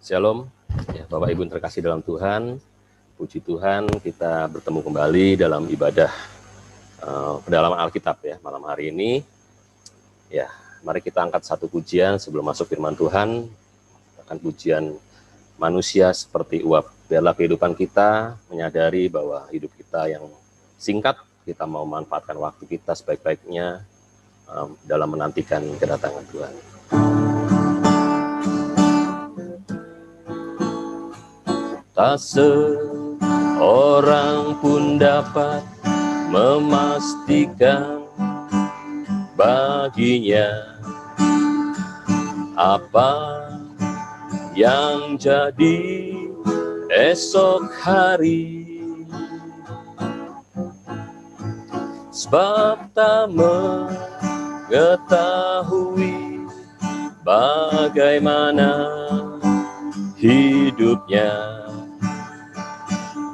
Shalom, ya, Bapak Ibu yang terkasih dalam Tuhan. Puji Tuhan, kita bertemu kembali dalam ibadah pendalaman Alkitab ya malam hari ini. Ya, mari kita angkat satu pujian sebelum masuk firman Tuhan. Akan pujian manusia seperti uap. Biarlah kehidupan kita menyadari bahwa hidup kita yang singkat, kita mau manfaatkan waktu kita sebaik-baiknya dalam menantikan kedatangan Tuhan. Tak seorang pun dapat memastikan baginya apa yang jadi esok hari, sebab tak mengetahui bagaimana hidupnya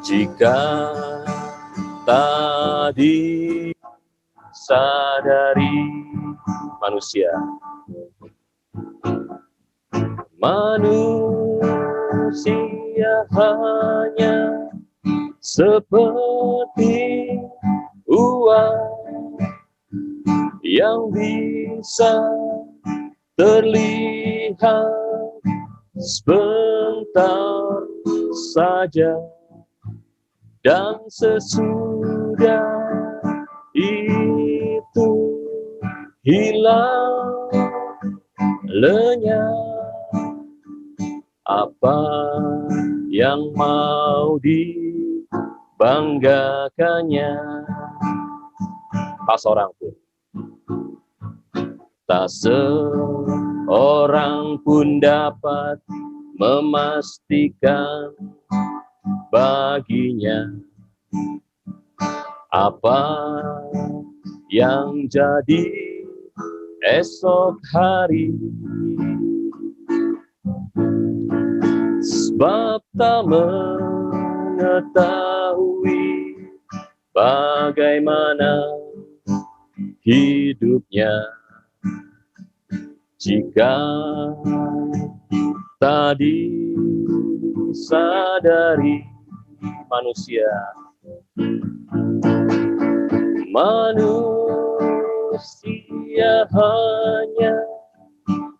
jika tak disadari. Manusia hanya seperti uap yang bisa terlihat sebentar saja, dan sesudah itu hilang lenyap. Apa yang mau dibanggakannya? Tak seorang pun, tak seorang pun dapat memastikan baginya apa yang jadi esok hari, sebab tak mengetahui bagaimana hidupnya jika tak disadari. Manusia hanya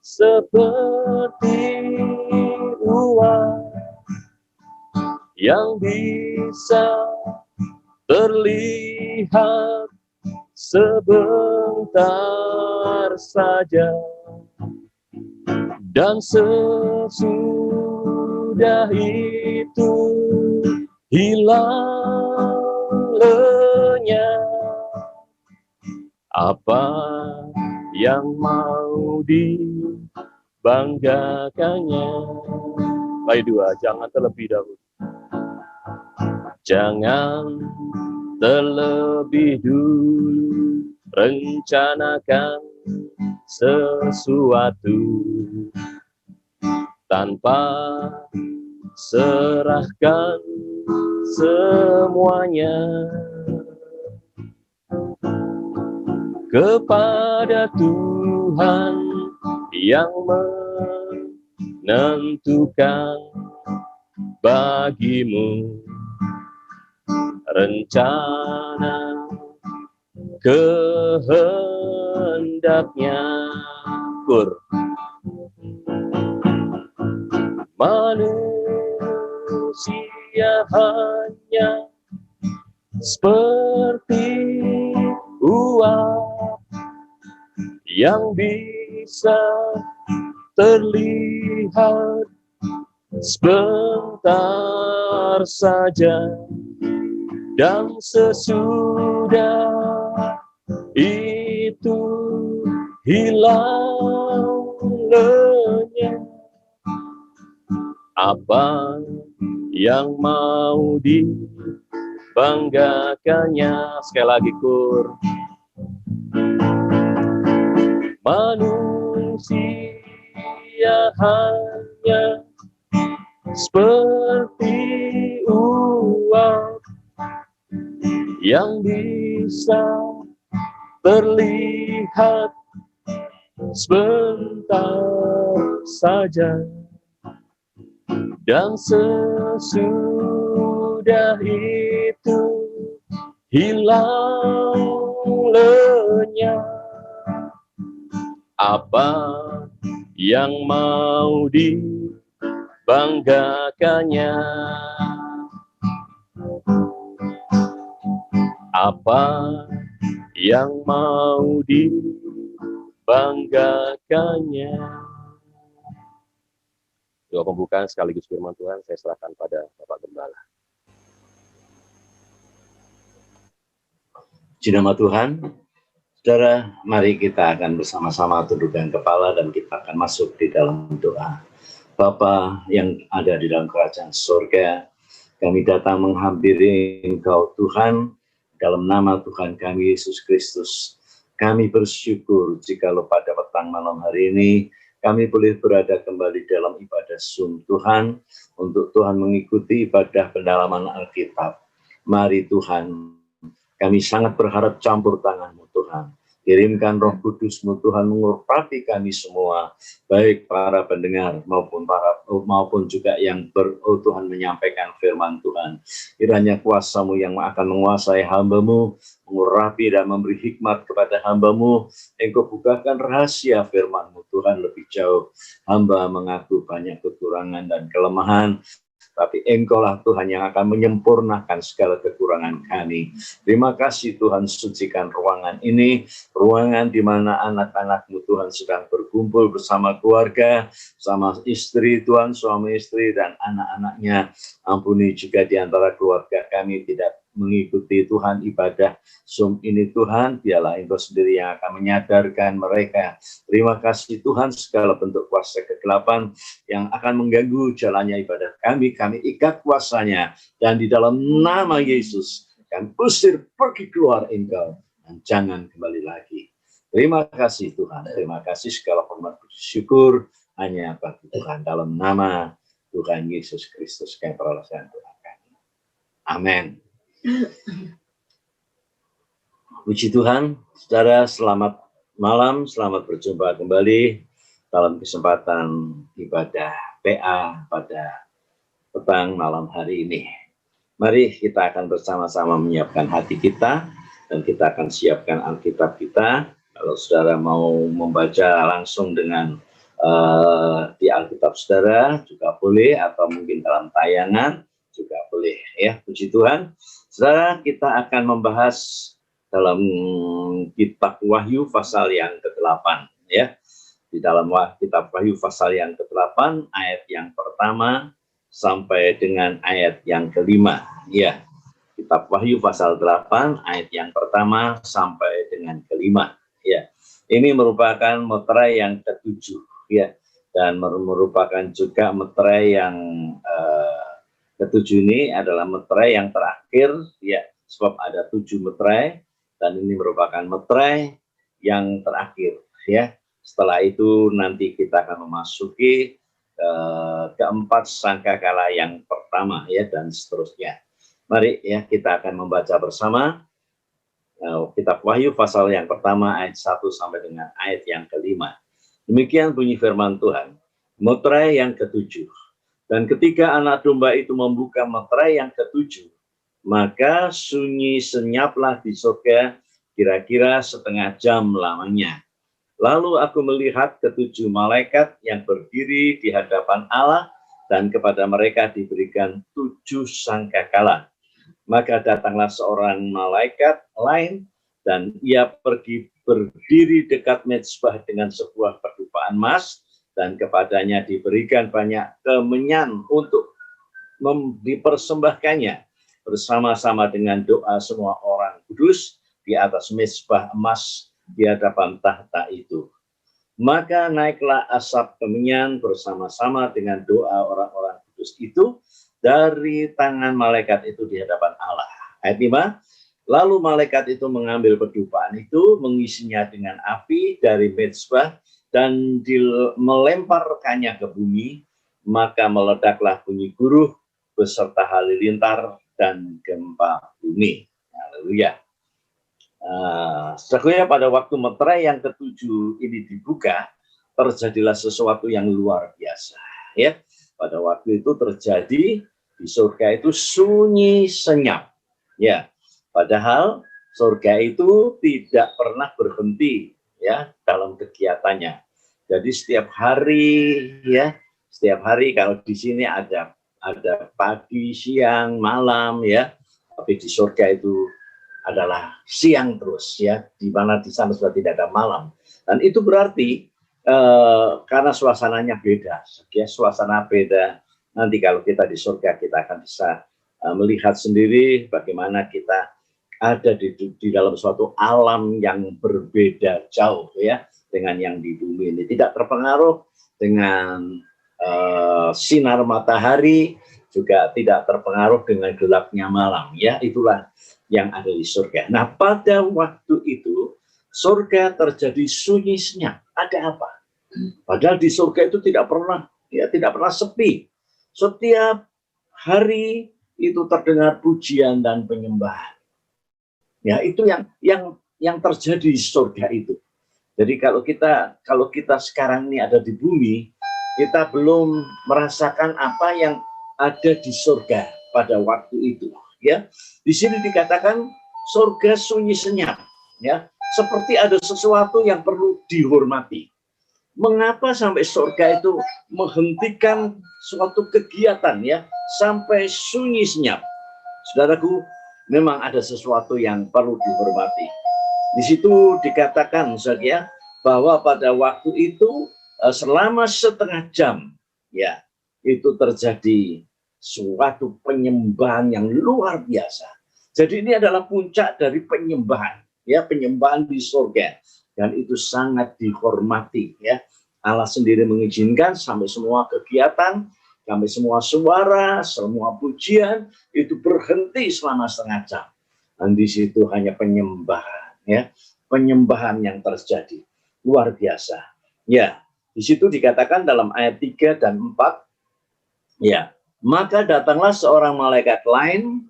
seperti uap yang bisa terlihat sebentar saja, dan sesudah itu hilang lenyap. Apa yang mau dibanggakannya? Baik dua, jangan terlebih dahulu. Jangan terlebih dulu rencanakan sesuatu tanpa serahkan semuanya kepada Tuhan yang menentukan bagimu rencana kehendaknya. Manusia hanya seperti uap yang bisa terlihat sebentar saja, dan sesudah itu hilang lenyap. Apa yang mau dibanggakannya? Sekali lagi manusia hanya seperti uap yang bisa terlihat sebentar saja, Dan sesudah itu hilang lenyap. Apa yang mau dibanggakannya? Apa yang mau dibanggakannya? Doa pembukaan sekaligus firman Tuhan saya serahkan pada Bapak Gembala. Puji nama Tuhan. Saudara, mari kita akan bersama-sama tundukkan kepala dan kita akan masuk di dalam doa. Bapa yang ada di dalam kerajaan surga, kami datang menghampiri Engkau Tuhan, dalam nama Tuhan kami Yesus Kristus. Kami bersyukur jikalau pada petang malam hari ini, kami boleh berada kembali dalam ibadah Zoom Tuhan, untuk Tuhan mengikuti ibadah pendalaman Alkitab. Mari Tuhan, kami sangat berharap campur tangan-Mu Tuhan. Kirimkan Roh Kudus-Mu Tuhan mengurapi kami semua, baik para pendengar maupun juga yang Tuhan menyampaikan firman Tuhan. Kiranya kuasa-Mu yang akan menguasai hamba-Mu, mengurapi dan memberi hikmat kepada hamba-Mu. Engkau bukakan rahasia firman-Mu Tuhan lebih jauh. Hamba mengaku banyak kekurangan dan kelemahan, tapi Engkaulah Tuhan yang akan menyempurnakan segala kekurangan kami. Terima kasih Tuhan, sucikan ruangan ini, ruangan di mana anak-anak-Mu Tuhan sedang berkumpul bersama keluarga, sama istri Tuhan, suami istri dan anak-anaknya. Ampuni juga di antara keluarga kami tidak mengikuti Tuhan ibadah Zoom ini Tuhan, biarlah Engkau sendiri yang akan menyadarkan mereka. Terima kasih Tuhan, segala bentuk kuasa kegelapan yang akan mengganggu jalannya ibadah kami ikat kuasanya, dan di dalam nama Yesus kami usir pergi keluar Engkau, dan jangan kembali lagi. Terima kasih Tuhan, terima kasih, segala hormat puji syukur hanya bagi Tuhan, dalam nama Tuhan Yesus Kristus kami perolehkan Tuhan kami. Amin. Puji Tuhan, saudara, selamat malam, selamat berjumpa kembali dalam kesempatan ibadah PA pada petang malam hari ini. Mari kita akan bersama-sama menyiapkan hati kita, dan kita akan siapkan Alkitab kita. Kalau saudara mau membaca langsung dengan di Alkitab saudara juga boleh, atau mungkin dalam tayangan juga boleh ya. Puji Tuhan. Saudara, kita akan membahas dalam kitab Wahyu pasal yang ke-8 ya. Di dalam kitab Wahyu pasal yang ke-8 ayat yang pertama sampai dengan ayat yang ke-5 ya. Kitab Wahyu pasal 8 ayat yang pertama sampai dengan ke-5 ya. Ini merupakan meterai yang ke-7 ya, dan merupakan juga meterai yang ke-7 ini adalah meterai yang terakhir ya, sebab ada 7 meterai, dan ini merupakan meterai yang terakhir ya. Setelah itu nanti kita akan memasuki keempat sangkakala yang pertama ya, dan seterusnya. Mari ya, kita akan membaca bersama kitab Wahyu pasal yang pertama ayat 1 sampai dengan ayat yang ke-5. Demikian bunyi firman Tuhan. Meterai yang ke-7. Dan ketika anak domba itu membuka meterai yang ke-7, maka sunyi senyaplah di surga kira-kira setengah jam lamanya. Lalu aku melihat ke-7 malaikat yang berdiri di hadapan Allah, dan kepada mereka diberikan 7 sangkakala. Maka datanglah seorang malaikat lain, dan ia pergi berdiri dekat mezbah dengan sebuah pedupaan emas, dan kepadanya diberikan banyak kemenyan untuk dipersembahkannya bersama-sama dengan doa semua orang kudus di atas mezbah emas di hadapan tahta itu. Maka naiklah asap kemenyan bersama-sama dengan doa orang-orang kudus itu dari tangan malaikat itu di hadapan Allah. Ayat 5, lalu malaikat itu mengambil pedupaan itu, mengisinya dengan api dari mezbah, dan melemparkannya ke bumi, maka meledaklah bunyi guruh beserta halilintar dan gempa bumi. Haleluya. Sebenarnya pada waktu meterai yang ke-7 ini dibuka, terjadilah sesuatu yang luar biasa ya. pada waktu itu terjadi di surga itu sunyi senyap. Ya, padahal surga itu tidak pernah berhenti ya dalam kegiatannya. Jadi setiap hari ya, setiap hari kalau di sini ada pagi, siang, malam ya. Tapi di surga itu adalah siang terus ya, di mana di sana sudah tidak ada malam. Dan itu berarti karena suasananya beda, ya, suasana beda. Nanti kalau kita di surga kita akan bisa melihat sendiri bagaimana kita ada di dalam suatu alam yang berbeda jauh ya dengan yang di bumi ini, tidak terpengaruh dengan sinar matahari, juga tidak terpengaruh dengan gelapnya malam ya. Itulah yang ada di surga. Nah, pada waktu itu surga terjadi sunyi senyap. Ada apa? Padahal di surga itu tidak pernah sepi. Setiap hari itu terdengar pujian dan penyembahan. Ya, itu yang terjadi di surga itu. Jadi kalau kita sekarang ini ada di bumi, kita belum merasakan apa yang ada di surga pada waktu itu. Ya, di sini dikatakan surga sunyi senyap. Ya, seperti ada sesuatu yang perlu dihormati. Mengapa sampai surga itu menghentikan suatu kegiatan ya sampai sunyi senyap? Saudaraku, memang ada sesuatu yang perlu dihormati. Di situ dikatakan saja bahwa pada waktu itu selama setengah jam ya itu terjadi suatu penyembahan yang luar biasa. Jadi ini adalah puncak dari penyembahan ya, penyembahan di surga, dan itu sangat dihormati ya. Allah sendiri mengizinkan sampai semua kegiatan, sampai semua suara, semua pujian itu berhenti selama setengah jam. Dan di situ hanya penyembahan ya, penyembahan yang terjadi luar biasa. Ya, di situ dikatakan dalam ayat 3 dan 4 ya, maka datanglah seorang malaikat lain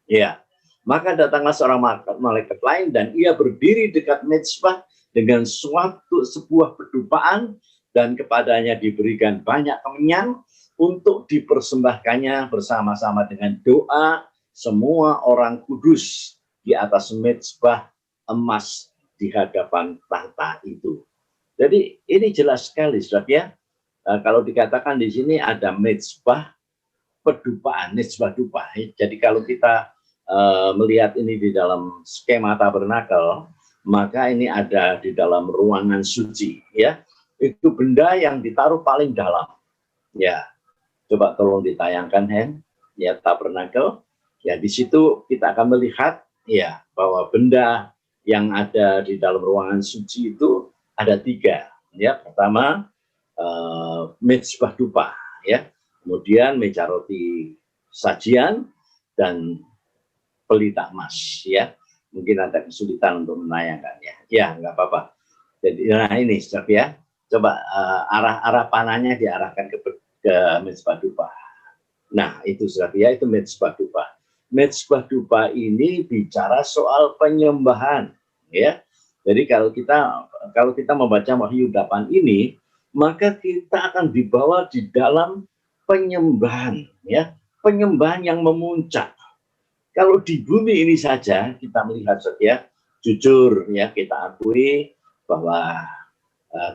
ya, maka datanglah seorang malaikat lain dan ia berdiri dekat mezbah dengan sebuah pedupaan, dan kepadanya diberikan banyak kemenyan untuk dipersembahkannya bersama-sama dengan doa semua orang kudus di atas mezbah emas di hadapan tahta itu. Jadi ini jelas sekali, saudara ya. Kalau dikatakan di sini ada mezbah pedupaan, mezbah dupa. Jadi kalau kita melihat ini di dalam skema tabernakel, maka ini ada di dalam ruangan suci ya. Itu benda yang ditaruh paling dalam. Ya. Coba tolong ditayangkan ya tabernakel. Ya, di situ kita akan melihat ya bahwa benda yang ada di dalam ruangan suci itu ada 3 ya. Pertama mezbah dupa ya. Kemudian meja roti sajian dan pelita emas ya. Mungkin ada kesulitan untuk menayangkannya. Ya, nggak apa-apa. Jadi, nah ini, ya. Coba arah panahnya diarahkan ke mezbah dupa. Nah, itu, ya, itu mezbah dupa. Mezbah dupa ini bicara soal penyembahan, ya. Jadi kalau kita membaca Wahyu 8 ini, maka kita akan dibawa di dalam penyembahan, ya, penyembahan yang memuncak. Kalau di bumi ini saja kita melihat saja, jujur ya kita akui bahwa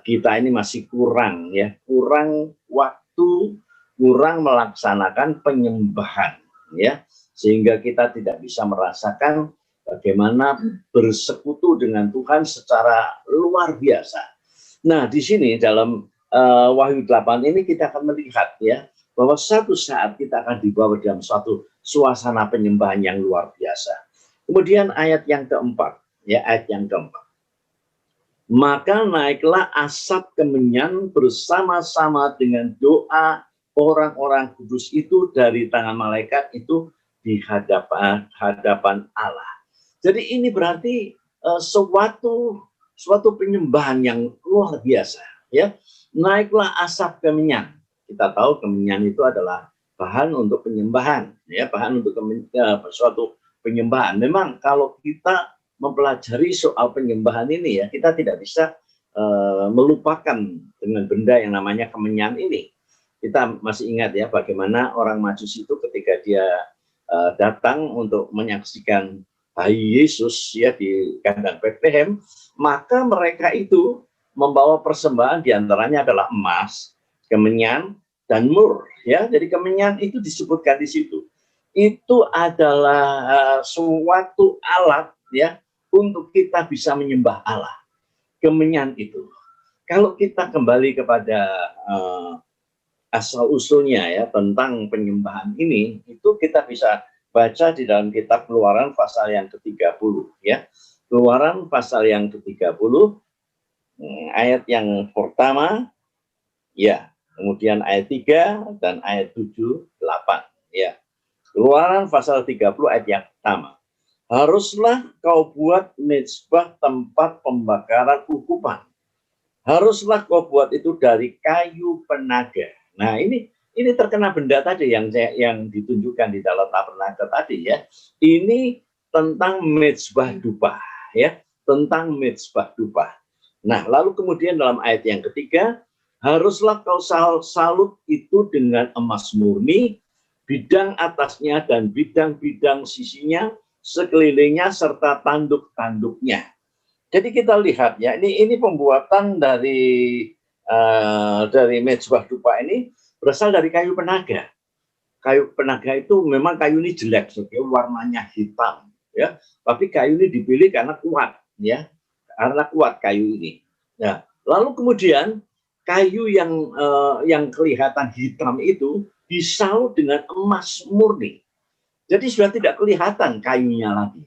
kita ini masih kurang ya, kurang waktu, kurang melaksanakan penyembahan ya, sehingga kita tidak bisa merasakan bagaimana bersekutu dengan Tuhan secara luar biasa. Nah, di sini dalam Wahyu 8 ini kita akan melihat ya bahwa suatu saat kita akan dibawa dalam suatu suasana penyembahan yang luar biasa. Kemudian ayat yang keempat, ya ayat yang keempat. Maka naiklah asap kemenyan bersama-sama dengan doa orang-orang kudus itu dari tangan malaikat itu di hadapan Allah. Jadi ini berarti suatu penyembahan yang luar biasa, ya. Naiklah asap kemenyan. Kita tahu kemenyan itu adalah bahan untuk penyembahan, ya, bahan untuk suatu penyembahan. Memang kalau kita mempelajari soal penyembahan ini ya, kita tidak bisa melupakan dengan benda yang namanya kemenyan ini. Kita masih ingat ya bagaimana orang Majusi itu ketika dia datang untuk menyaksikan bayi Yesus ya di kandang Bethlehem, maka mereka itu membawa persembahan, diantaranya adalah emas, kemenyan, dan mur. Ya, jadi kemenyan itu disebutkan di situ. Itu adalah suatu alat ya untuk kita bisa menyembah Allah. Kemenyan itu. Kalau kita kembali kepada asal usulnya ya tentang penyembahan ini, itu kita bisa baca di dalam kitab Keluaran pasal yang ke-30 ya. Keluaran pasal yang ke-30 ayat yang pertama ya, kemudian ayat 3 dan ayat 7, 8 ya. Keluaran pasal 30 ayat yang pertama. Haruslah kau buat mezbah tempat pembakaran ukupan. Haruslah kau buat itu dari kayu penaga. Nah, ini terkena benda tadi yang ditunjukkan di dalam tabernakel tadi ya. Ini tentang mezbah dupa ya, tentang mezbah dupa. Nah, lalu kemudian dalam ayat yang ketiga, haruslah kau salut itu dengan emas murni, bidang atasnya dan bidang-bidang sisinya, sekelilingnya serta tanduk-tanduknya. Jadi kita lihat ya, ini pembuatan dari mezbah dupa ini berasal dari kayu penaga. Kayu penaga itu memang kayu ini jelek, warnanya hitam, ya. Tapi kayu ini dipilih karena kuat, ya, karena kuat kayu ini. Nah, lalu kemudian kayu yang kelihatan hitam itu disaut dengan emas murni. Jadi sudah tidak kelihatan kayunya lagi,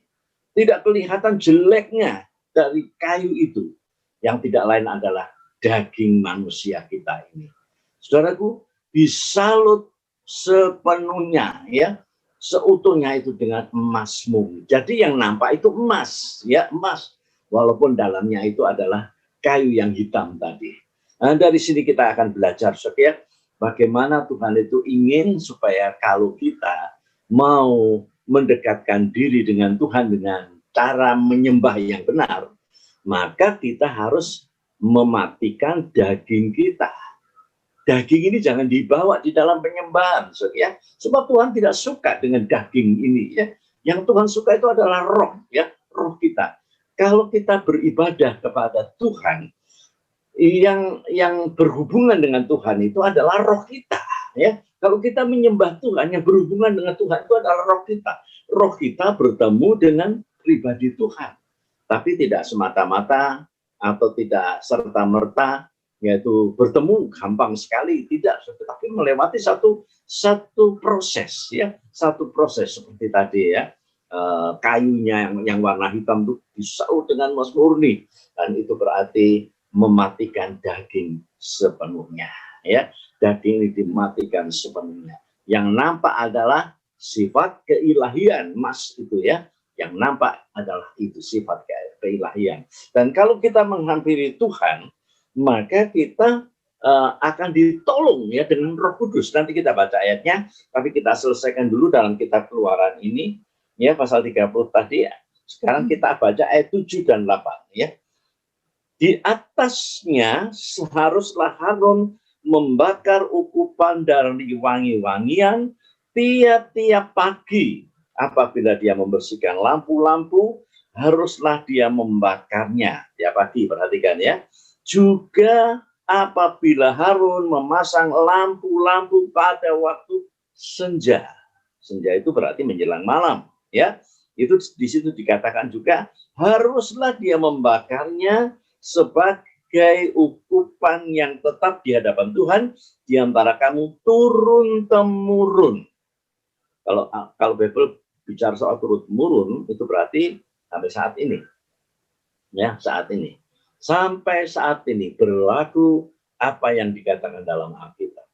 tidak kelihatan jeleknya dari kayu itu, yang tidak lain adalah daging manusia kita ini. Saudaraku, disalut sepenuhnya ya, seutuhnya itu dengan emas murni. Jadi yang nampak itu emas, ya emas, walaupun dalamnya itu adalah kayu yang hitam tadi. Nah, dari sini kita akan belajar ya, bagaimana Tuhan itu ingin supaya kalau kita mau mendekatkan diri dengan Tuhan dengan cara menyembah yang benar, maka kita harus mematikan daging kita. Daging ini jangan dibawa di dalam penyembahan, ya. Sebab Tuhan tidak suka dengan daging ini, ya. Yang Tuhan suka itu adalah roh, ya, roh kita. Kalau kita beribadah kepada Tuhan, yang berhubungan dengan Tuhan itu adalah roh kita, ya. Kalau kita menyembah Tuhan, yang berhubungan dengan Tuhan itu adalah roh kita. Roh kita bertemu dengan pribadi Tuhan, tapi tidak semata-mata atau tidak serta-merta yaitu bertemu gampang sekali, tidak, tetapi melewati satu proses, ya, satu proses seperti tadi ya, kayunya yang warna hitam itu disaut dengan emas murni, dan itu berarti mematikan daging sepenuhnya, ya, daging ini dimatikan sepenuhnya. Yang nampak adalah sifat keilahian, emas itu ya, yang nampak adalah itu sifat keilahian. Dan kalau kita menghampiri Tuhan, maka kita akan ditolong ya dengan Roh Kudus. Nanti kita baca ayatnya, tapi kita selesaikan dulu dalam kitab Keluaran ini ya, pasal 30 tadi ya. Sekarang kita baca ayat 7 dan 8 ya. Di atasnya seharuslah Harun membakar ukupan dari wangi-wangian tiap-tiap pagi. Apabila dia membersihkan lampu-lampu, haruslah dia membakarnya tiap pagi. Perhatikan ya. Juga apabila Harun memasang lampu-lampu pada waktu senja. Senja itu berarti menjelang malam, ya. Itu di situ dikatakan juga haruslah dia membakarnya sebagai ukupan yang tetap di hadapan Tuhan di antara kamu turun-temurun. Kalau Bible bicara soal turun-temurun itu berarti sampai saat ini. Ya, saat ini. Sampai saat ini berlaku apa yang dikatakan dalam Alkitab.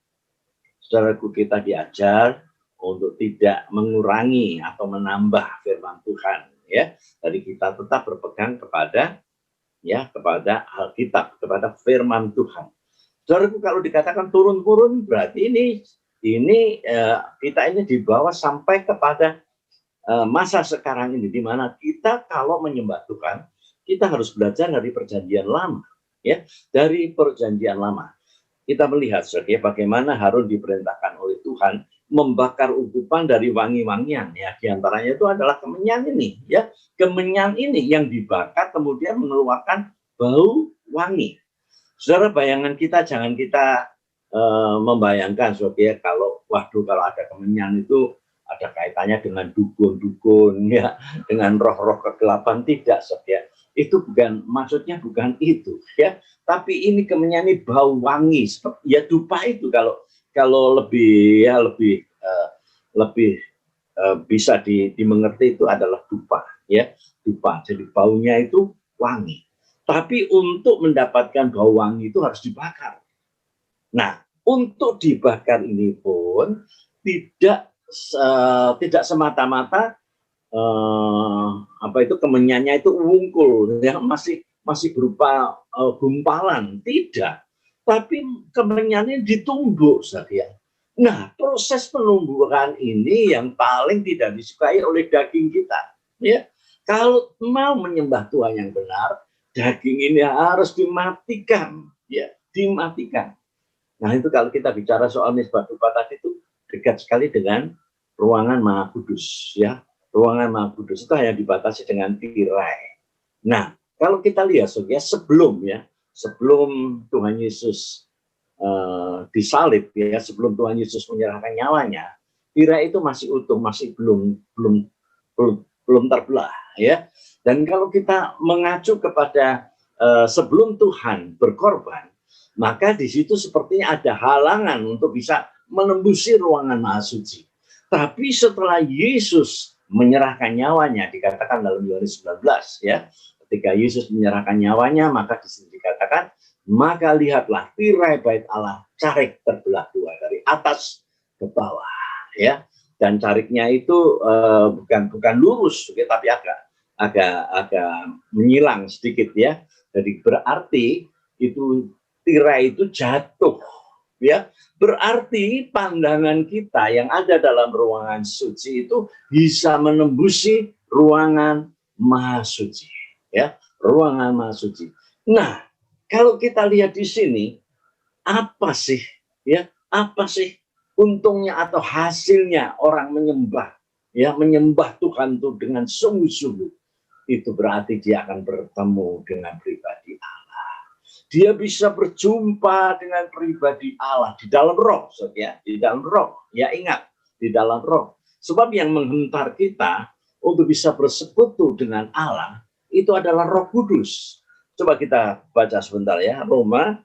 Saudaraku, kita diajar untuk tidak mengurangi atau menambah firman Tuhan, ya. Jadi kita tetap berpegang kepada Alkitab, kepada firman Tuhan. Saudaraku, kalau dikatakan turun-turun berarti kita ini dibawa sampai kepada masa sekarang ini, di mana kita kalau menyembah Tuhan, kita harus belajar dari perjanjian lama, ya, dari perjanjian lama. kita melihat saudara bagaimana Harun diperintahkan oleh Tuhan membakar ungkupan dari wangi-wangian, ya, diantaranya itu adalah kemenyan ini, ya, kemenyan ini yang dibakar kemudian mengeluarkan bau wangi. Saudara, bayangan kita jangan kita membayangkan saudara kalau waduh kalau ada kemenyan itu ada kaitannya dengan dukun-dukun, ya, dengan roh-roh kegelapan. Tidak saudara, itu bukan maksudnya, bukan itu, ya. Tapi ini kemenyan ini bau wangi, ya dupa itu kalau lebih ya lebih bisa dimengerti itu adalah dupa, ya, dupa. Jadi baunya itu wangi. Tapi untuk mendapatkan bau wangi itu harus dibakar. Nah, untuk dibakar ini pun tidak semata-mata kemenyannya itu wungkul, ya, masih berupa gumpalan, tidak. Tapi kemenyannya ditumbuk saja. Nah, proses penumbukan ini yang paling tidak disukai oleh daging kita, ya. Kalau mau menyembah Tuhan yang benar, daging ini harus dimatikan, ya, dimatikan. Nah, itu kalau kita bicara soal misbah dupa tadi itu dekat sekali dengan ruangan Maha Kudus, ya. Ruangan Maha Kudus itu hanya dibatasi dengan tirai. Nah, kalau kita lihat saudara, sebelum Tuhan Yesus disalib, ya, sebelum Tuhan Yesus menyerahkan nyawanya, tirai itu masih utuh, masih belum terbelah, ya. Dan kalau kita mengacu kepada sebelum Tuhan berkorban, maka di situ sepertinya ada halangan untuk bisa menembusi ruangan Maha Suci. Tapi setelah Yesus menyerahkan nyawanya, dikatakan dalam Yohanes 19, ya, ketika Yesus menyerahkan nyawanya, maka di sini dikatakan, maka lihatlah tirai bait Allah carik terbelah dua dari atas ke bawah, ya. Dan cariknya itu bukan lurus, ya, tapi agak menyilang sedikit, ya. Jadi berarti itu tirai itu jatuh, ya. Berarti pandangan kita yang ada dalam ruangan suci itu bisa menembusi ruangan Maha Suci, ya, ruangan Maha Suci. Nah, kalau kita lihat di sini, apa sih, ya, apa sih untungnya atau hasilnya orang menyembah, ya, menyembah Tuhan itu dengan sungguh-sungguh? Itu berarti dia akan bertemu dengan pribadi Allah. Dia bisa berjumpa dengan pribadi Allah di dalam roh, ya, di dalam roh. Ya, ingat, di dalam roh. Sebab yang menghentar kita untuk bisa bersekutu dengan Allah itu adalah Roh Kudus. Coba kita baca sebentar, ya, Roma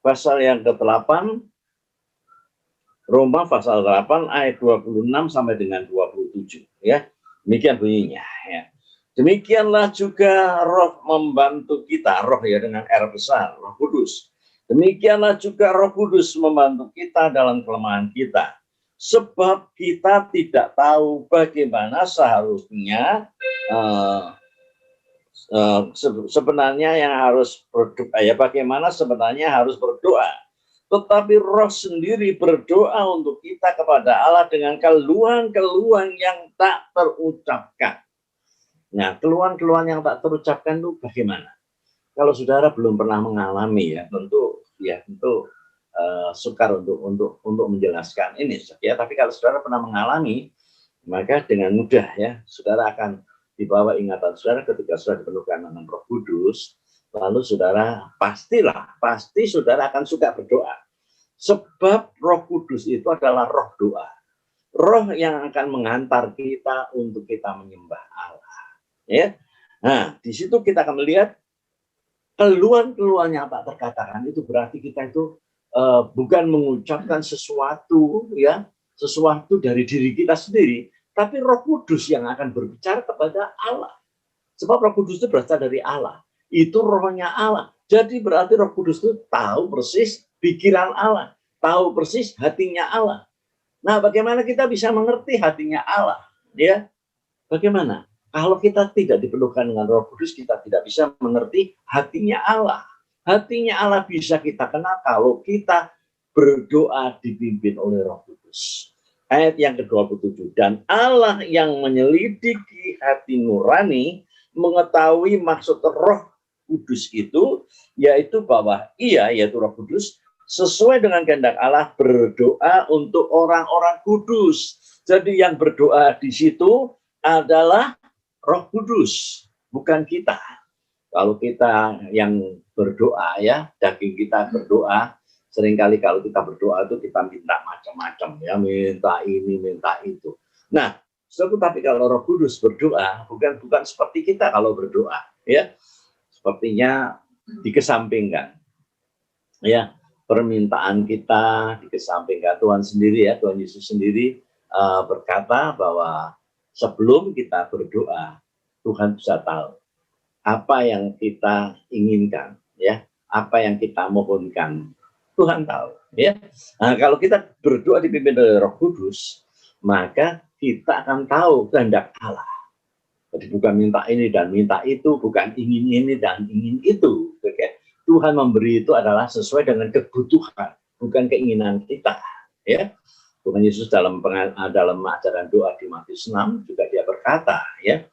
pasal yang ke-8, Roma pasal 8 ayat 26 sampai dengan 27, ya. Demikian bunyinya, ya. Demikianlah juga roh membantu kita, roh, ya, dengan R besar, Roh Kudus. Demikianlah juga Roh Kudus membantu kita dalam kelemahan kita. Sebab kita tidak tahu bagaimana seharusnya sebenarnya yang harus berdoa, ya, bagaimana sebenarnya harus berdoa. Tetapi Roh sendiri berdoa untuk kita kepada Allah dengan keluhan-keluhan yang tak terucapkan. Nah, keluhan-keluhan yang tak terucapkan itu bagaimana? Kalau saudara belum pernah mengalami, ya, tentu sukar untuk menjelaskan ini, ya. Tapi kalau saudara pernah mengalami, maka dengan mudah, ya, saudara akan dibawa ingatan saudara ketika saudara dipenuhkan dengan Roh Kudus, lalu saudara pasti saudara akan suka berdoa. Sebab Roh Kudus itu adalah roh doa. Roh yang akan menghantar kita untuk kita menyembah Allah. Ya, nah di situ kita akan melihat keluhan-keluhan yang tak terkatakan itu berarti kita itu bukan mengucapkan sesuatu, ya, sesuatu dari diri kita sendiri, tapi Roh Kudus yang akan berbicara kepada Allah. Sebab Roh Kudus itu berasal dari Allah, itu rohnya Allah. Jadi berarti Roh Kudus itu tahu persis pikiran Allah, tahu persis hatinya Allah. Nah, bagaimana kita bisa mengerti hatinya Allah, ya? Bagaimana? Kalau kita tidak dipenuhkan dengan Roh Kudus, kita tidak bisa mengerti hatinya Allah. Hatinya Allah bisa kita kenal kalau kita berdoa dipimpin oleh Roh Kudus. Ayat yang ke-27, dan Allah yang menyelidiki hati nurani mengetahui maksud Roh Kudus itu, yaitu bahwa Ia, yaitu Roh Kudus, sesuai dengan kehendak Allah, berdoa untuk orang-orang kudus. Jadi yang berdoa di situ adalah Roh Kudus, bukan kita. Kalau kita yang berdoa ya, daging kita berdoa, seringkali kalau kita berdoa itu kita minta macam-macam ya, minta ini, minta itu. Nah, tapi kalau Roh Kudus berdoa, bukan seperti kita kalau berdoa ya, sepertinya dikesampingkan. Ya, permintaan kita dikesampingkan. Tuhan sendiri ya, Tuhan Yesus sendiri berkata bahwa sebelum kita berdoa, Tuhan bisa tahu apa yang kita inginkan, ya, apa yang kita mohonkan, Tuhan tahu, ya. Nah, kalau kita berdoa dipimpin oleh Roh Kudus, maka kita akan tahu kehendak Allah. Jadi bukan minta ini dan minta itu, bukan ingin ini dan ingin itu. Oke. Tuhan memberi itu adalah sesuai dengan kebutuhan, bukan keinginan kita, ya. Tuhan Yesus dalam ajaran doa di Matius 6 juga dia berkata, ya,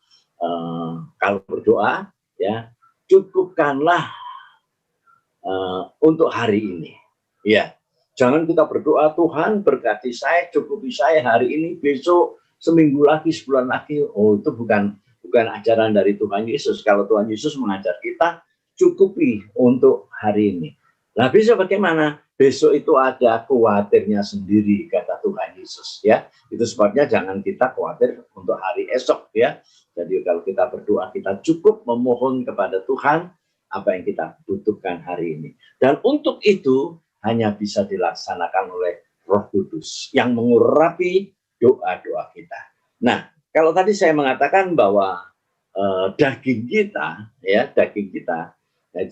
kalau berdoa, ya, cukupkanlah untuk hari ini, ya. Jangan kita berdoa, Tuhan berkati saya, cukupi saya hari ini, besok, seminggu lagi, sebulan lagi. Oh, itu bukan ajaran dari Tuhan Yesus. Kalau Tuhan Yesus mengajar kita, cukupi untuk hari ini. Nah, besok bagaimana? Besok itu ada khawatirnya sendiri, kata Tuhan Yesus, ya. Itu sebabnya jangan kita khawatir untuk hari esok, ya. Jadi kalau kita berdoa, kita cukup memohon kepada Tuhan apa yang kita butuhkan hari ini. Dan untuk itu hanya bisa dilaksanakan oleh Roh Kudus yang mengurapi doa-doa kita. Nah, kalau tadi saya mengatakan bahwa daging kita, ya,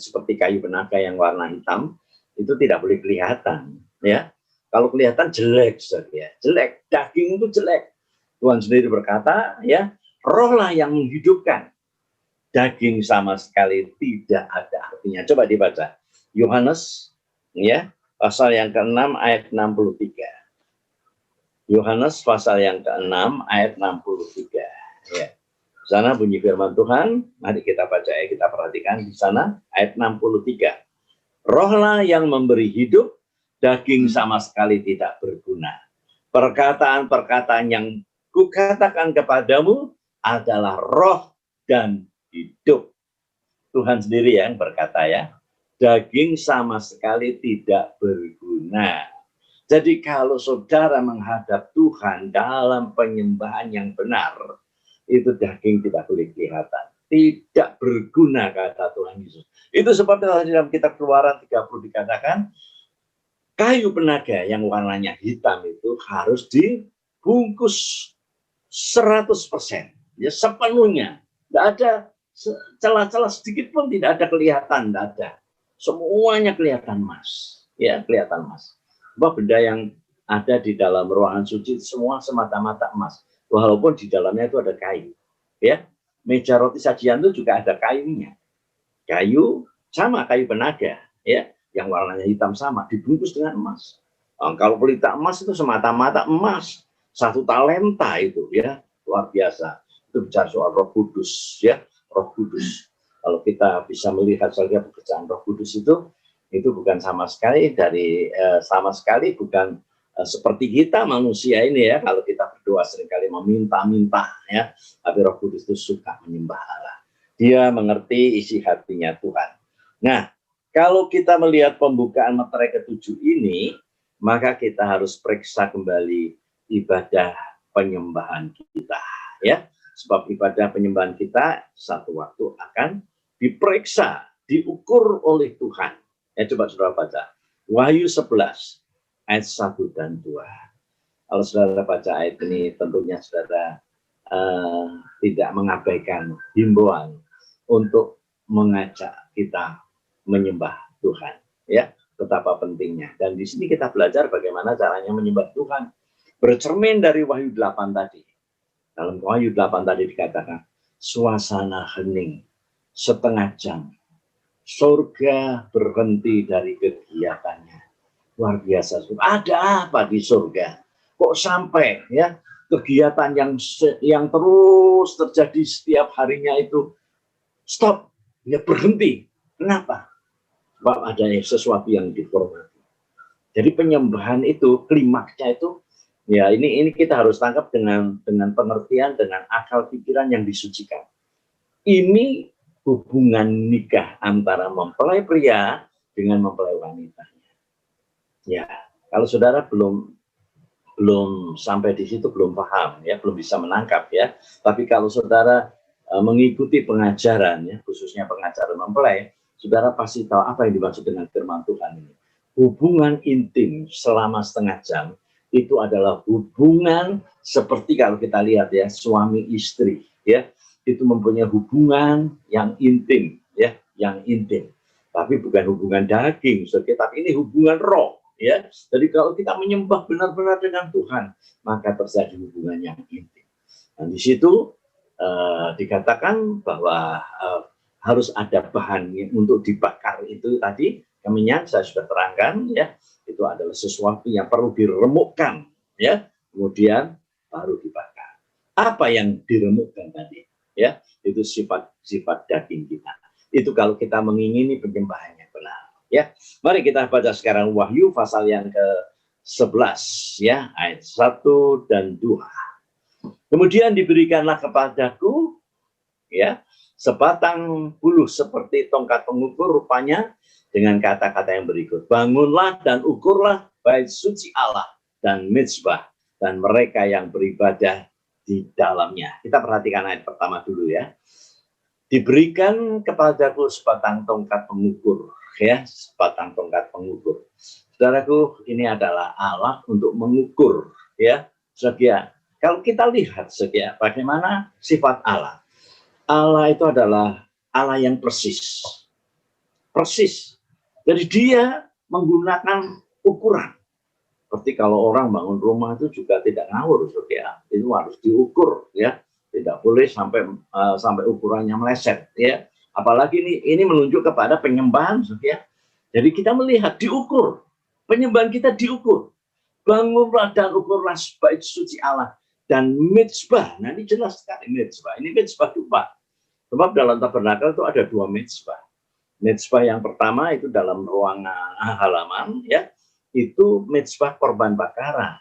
seperti kayu penaga yang warna hitam, itu tidak boleh kelihatan, ya. Kalau kelihatan jelek, ya, jelek. Daging itu jelek. Tuhan sendiri berkata, ya, rohlah yang menghidupkan. Daging sama sekali tidak ada artinya. Coba dibaca. Yohanes, ya, pasal yang ke-6 ayat 63. Yohanes pasal yang ke-6 ayat 63. Ya. Di sana bunyi firman Tuhan. Mari kita baca ya, kita perhatikan di sana ayat 63. Rohlah yang memberi hidup, daging sama sekali tidak berguna. Perkataan-perkataan yang kukatakan kepadamu adalah roh dan hidup. Tuhan sendiri yang berkata, ya, daging sama sekali tidak berguna. Jadi kalau saudara menghadap Tuhan dalam penyembahan yang benar, itu daging tidak boleh kelihatan. Tidak berguna, kata Tuhan Yesus. Itu sebabnya dalam kitab Keluaran 30 dikatakan, kayu penaga yang warnanya hitam itu harus dibungkus 100%. Ya, sepenuhnya. Tidak ada celah-celah sedikit pun, tidak ada kelihatan, tidak ada. Semuanya kelihatan emas. Ya, kelihatan emas. Bahwa benda yang ada di dalam ruangan suci semua semata-mata emas. Walaupun di dalamnya itu ada kayu. Ya, meja roti sajian itu juga ada kayunya. Kayu sama kayu penaga, ya, yang warnanya hitam sama, dibungkus dengan emas. Kalau pelita emas itu semata-mata emas, 1 talenta itu, ya, luar biasa. Itu bicara soal Roh Kudus, ya, Roh Kudus. Kalau kita bisa melihat saja pekerjaan Roh Kudus itu bukan sama sekali bukan seperti kita manusia ini, ya. Kalau kita berdoa seringkali meminta-minta, ya, tapi Roh Kudus itu suka menyembah Allah. Dia mengerti isi hatinya Tuhan. Nah, kalau kita melihat pembukaan meterai ke-7 ini, maka kita harus periksa kembali ibadah penyembahan kita, ya. Sebab ibadah penyembahan kita satu waktu akan diperiksa, diukur oleh Tuhan. Ya, coba saudara baca. Wahyu 11 ayat 1 dan 2. Kalau saudara baca ayat ini, tentunya saudara tidak mengabaikan himbauan untuk mengajak kita menyembah Tuhan, ya, betapa pentingnya. Dan di sini kita belajar bagaimana caranya menyembah Tuhan, bercermin dari Wahyu 8 tadi. Dalam Wahyu 8 tadi dikatakan, suasana hening setengah jam, surga berhenti dari kegiatannya. Luar biasa. Ada apa di surga? Kok sampai, ya, kegiatan yang terus terjadi setiap harinya itu stop, ya, berhenti. Kenapa? Sebab ada sesuatu yang dihormati. Jadi penyembahan itu klimaksnya itu ya ini kita harus tangkap dengan pengertian, dengan akal pikiran yang disucikan. Ini hubungan nikah antara mempelai pria dengan mempelai wanitanya. Ya, kalau saudara belum sampai di situ, belum paham ya, belum bisa menangkap ya. Tapi kalau saudara mengikuti pengajaran ya, khususnya pengajaran mempelai, saudara pasti tahu apa yang dimaksud dengan firman Tuhan ini. Hubungan intim selama setengah jam itu adalah hubungan seperti kalau kita lihat ya, suami istri ya, itu mempunyai hubungan yang intim ya, yang intim. Tapi bukan hubungan daging, tapi ini hubungan roh ya. Jadi kalau kita menyembah benar-benar dengan Tuhan, maka terjadi hubungan yang intim. Dan di situ dikatakan bahwa harus ada bahan untuk dibakar itu tadi, kemenyan saya sudah terangkan ya, itu adalah sesuatu yang perlu diremukkan ya, kemudian baru dibakar. Apa yang diremukkan tadi ya, itu sifat daging kita. Itu kalau kita mengingini penyembahan yang benar ya. Mari kita baca sekarang Wahyu pasal yang ke-11 ya, ayat 1 dan 2. Kemudian diberikanlah kepadaku ya sebatang buluh seperti tongkat pengukur, rupanya dengan kata-kata yang berikut. Bangunlah dan ukurlah bait suci Allah dan mezbah dan mereka yang beribadah di dalamnya. Kita perhatikan ayat pertama dulu ya. Diberikan kepadaku sebatang tongkat pengukur ya, sebatang tongkat pengukur. Saudaraku, ini adalah alat untuk mengukur ya. Saudara, kalau kita lihat saudara, bagaimana sifat Allah. Allah itu adalah Allah yang persis. Persis. Jadi dia menggunakan ukuran. Seperti kalau orang bangun rumah itu juga tidak ngawur, saudara. Itu harus diukur, ya. Tidak boleh sampai ukurannya meleset, ya. Apalagi ini menunjuk kepada penyembahan, saudara. Jadi kita melihat diukur. Penyembahan kita diukur. Bangunlah dan ukurlah bait suci Allah dan mezbah. Nah ini jelas sekali mezbah. Ini mezbah dupa. Sebab dalam tabernakel itu ada dua mezbah. Mezbah yang pertama itu dalam ruangan halaman, ya, itu mezbah korban bakaran.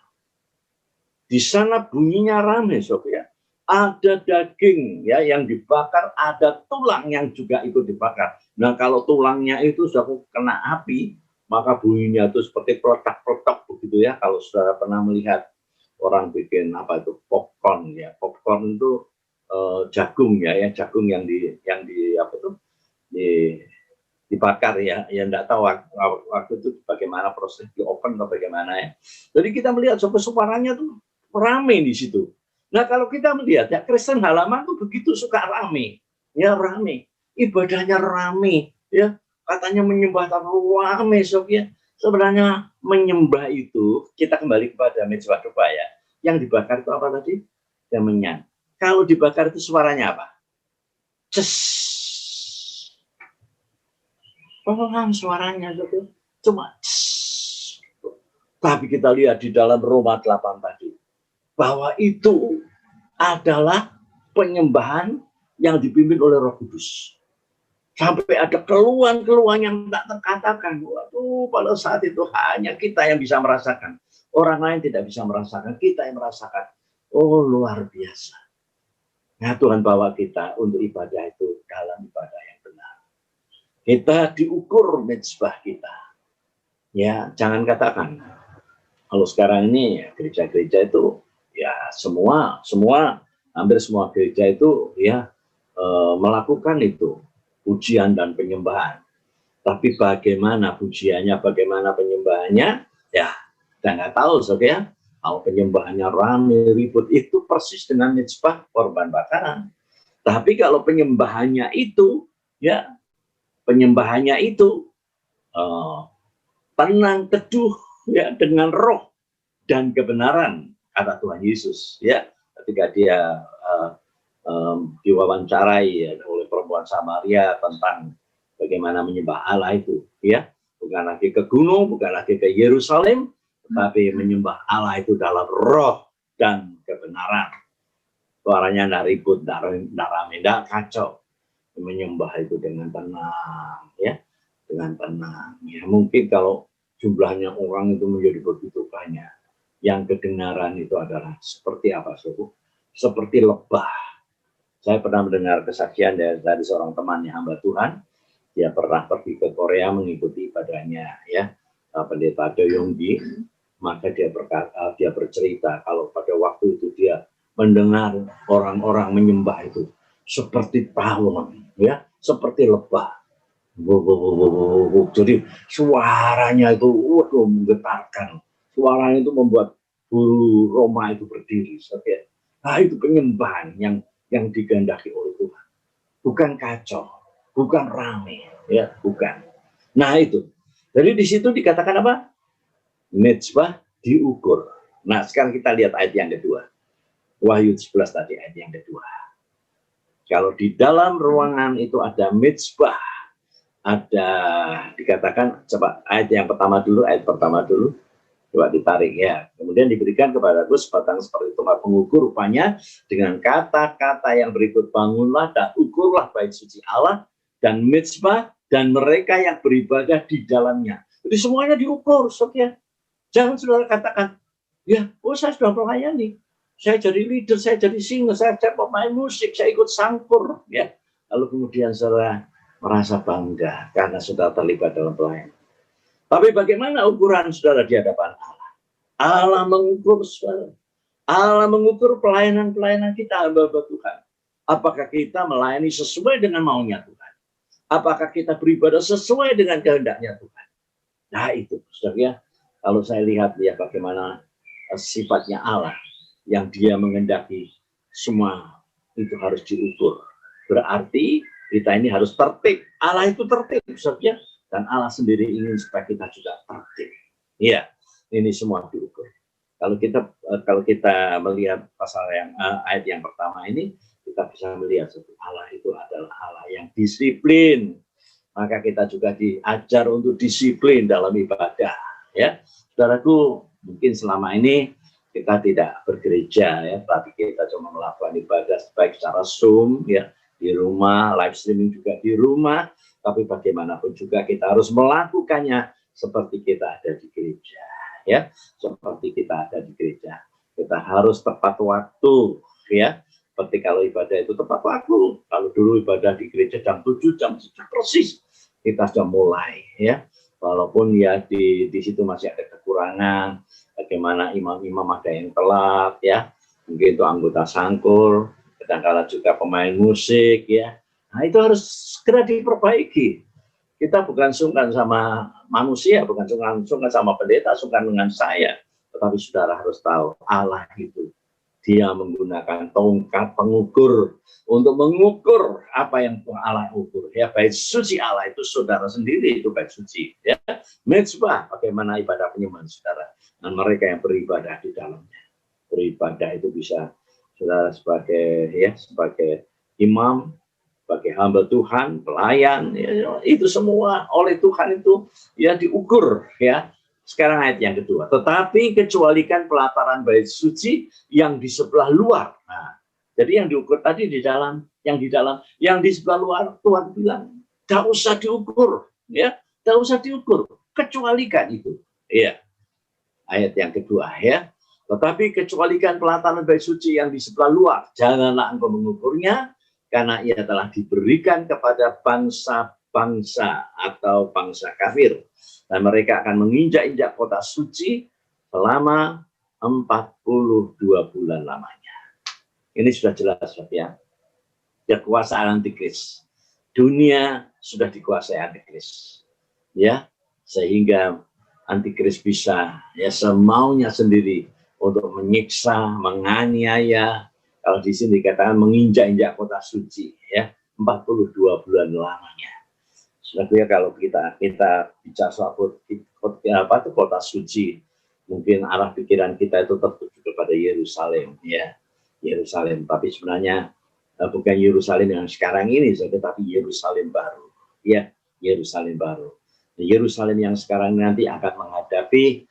Di sana bunyinya ramai, ya. Ada daging ya yang dibakar, ada tulang yang juga ikut dibakar. Nah kalau tulangnya itu sudah kena api, maka bunyinya itu seperti protak-protak begitu ya. Kalau saudara pernah melihat orang bikin apa itu popcorn ya, popcorn itu jagung ya, jagung yang di apa tuh dibakar ya, yang enggak tahu waktu itu bagaimana proses di oven atau bagaimana ya. Jadi kita melihat suaranya tuh ramai di situ. Nah kalau kita melihat ya Kristen halaman tuh begitu suka ramai, ya ramai, ibadahnya ramai, ya katanya menyembah tapi ramai ya. Sebenarnya menyembah itu kita kembali kepada mezbah dupa ya. Yang dibakar itu apa tadi? Kemenyan. Kalau dibakar itu suaranya apa? Ces. Pelan suaranya gitu. Cuma ces. Tapi kita lihat di dalam Roma 8 tadi bahwa itu adalah penyembahan yang dipimpin oleh Roh Kudus. Sampai ada keluhan-keluhan yang tak terkatakan. Waduh, pada saat itu hanya kita yang bisa merasakan. Orang lain tidak bisa merasakan, kita yang merasakan. Oh, luar biasa. Nah, Tuhan bawa kita untuk ibadah itu dalam ibadah yang benar. Kita diukur mezbah kita. Ya, jangan katakan. Kalau sekarang ini gereja-gereja itu ya hampir semua gereja itu ya melakukan itu pujian dan penyembahan. Tapi bagaimana pujiannya, bagaimana penyembahannya, ya kita nggak tahu, saudara. Kalau penyembahannya ramai ribut itu persis dengan mezbah korban bakaran. Tapi kalau penyembahannya itu, ya penyembahannya itu tenang teduh, ya dengan roh dan kebenaran, kata Tuhan Yesus, ya ketika dia diwawancarai ya, oleh perempuan Samaria tentang bagaimana menyembah Allah itu, ya bukan lagi ke gunung, bukan lagi ke Yerusalem, tetapi menyembah Allah itu dalam roh dan kebenaran. Suaranya tidak ribut, tidak ramai, tidak kacau. Menyembah itu dengan tenang, ya dengan tenang. Ya mungkin kalau jumlahnya orang itu menjadi begitu banyak. Yang kedengaran itu adalah seperti apa, Saudara? Seperti lebah. Saya pernah mendengar kesaksian dari seorang temannya hamba Tuhan. Dia pernah pergi ke Korea mengikuti ibadahnya, ya, pendeta Do Yonggi. Maka dia bercerita kalau pada waktu itu dia mendengar orang-orang menyembah itu seperti tawon, ya, seperti lebah. Jadi suaranya itu waduh menggetarkan. Suaranya itu membuat bulu roma itu berdiri. Nah, itu penyembahan yang digandaki oleh Tuhan. Bukan kacau, bukan rame, ya, bukan. Nah, itu. Jadi di situ dikatakan apa? Mezbah diukur. Nah, sekarang kita lihat ayat yang kedua. Wahyu 11 tadi ayat yang kedua. Kalau di dalam ruangan itu ada mezbah, ada dikatakan, coba ayat yang pertama dulu, coba ditarik ya. Kemudian diberikan kepadaku sebatang seperti tombak pengukur, rupanya dengan kata-kata yang berikut, bangunlah dan ukurlah bait suci Allah dan mezbah dan mereka yang beribadah di dalamnya. Jadi semuanya diukur, saudara. Jangan saudara katakan, ya, saya sudah melayani, saya jadi leader, saya jadi singer, saya pemain musik, saya ikut sangkur, ya. Lalu kemudian saudara merasa bangga karena sudah terlibat dalam pelayanan. Tapi bagaimana ukuran saudara di hadapan Allah? Allah mengukur saudara. Allah mengukur pelayanan-pelayanan kita, hamba-hamba Tuhan. Apakah kita melayani sesuai dengan maunya Tuhan? Apakah kita beribadah sesuai dengan kehendaknya Tuhan? Nah, itu saudara ya. Kalau saya lihat ya bagaimana sifatnya Allah yang dia mengendaki semua itu harus diukur. Berarti kita ini harus tertib. Allah itu tertib, saudara, dan Allah sendiri ingin supaya kita juga tertib. Iya, ini semua diukur. Kalau kita melihat pasal ayat yang pertama ini, kita bisa melihat Allah itu adalah Allah yang disiplin. Maka kita juga diajar untuk disiplin dalam ibadah. Ya, saudaraku, mungkin selama ini kita tidak bergereja, ya, tapi kita cuma melakukan ibadah baik secara Zoom, ya, di rumah, live streaming juga di rumah, tapi bagaimanapun juga kita harus melakukannya seperti kita ada di gereja, ya, seperti kita ada di gereja. Kita harus tepat waktu, ya, seperti kalau ibadah itu tepat waktu. Kalau dulu ibadah di gereja jam 7 persis, kita sudah mulai, ya, walaupun ya di situ masih ada kekurangan, bagaimana imam-imam ada yang telat, ya, mungkin itu anggota sangkur, kadang-kala juga pemain musik, ya. Nah, itu harus segera diperbaiki. Kita bukan sungkan sama manusia, bukan sungkan sama pendeta, sungkan dengan saya. Tetapi saudara harus tahu, Allah itu, dia menggunakan tongkat pengukur untuk mengukur apa yang Allah ukur. Ya, bait suci Allah itu saudara sendiri, itu bait suci. Ya, mezbah, bagaimana ibadah penyembahan saudara. Dan mereka yang beribadah di dalamnya. Beribadah itu bisa saudara sebagai imam, sebagai hamba Tuhan, pelayan, ya, itu semua oleh Tuhan itu ya diukur, ya. Sekarang ayat yang kedua, tetapi kecualikan pelataran bait suci yang di sebelah luar. Nah, jadi yang diukur tadi di dalam, yang di sebelah luar Tuhan bilang, tidak usah diukur, ya, tidak usah diukur, kecualikan itu, ya. Ayat yang kedua, ya. Tetapi kecualikan pelataran bait suci yang di sebelah luar, janganlah engkau mengukurnya, karena ia telah diberikan kepada bangsa-bangsa atau bangsa kafir. Dan mereka akan menginjak-injak kota suci selama 42 bulan lamanya. Ini sudah jelas, ya. Kekuasaan antikris. Dunia sudah dikuasai antikris. Ya, sehingga antikris bisa ya semaunya sendiri untuk menyiksa, menganiaya. Kalau di sini dikatakan menginjak-injak kota suci, ya, 42 bulan lamanya. Sebenarnya kalau kita bicara soal kota suci, mungkin arah pikiran kita itu tertuju kepada Yerusalem, ya, Yerusalem. Tapi sebenarnya bukan Yerusalem yang sekarang ini, tetapi Yerusalem baru, ya, Yerusalem baru. Yerusalem yang sekarang nanti akan menghadapi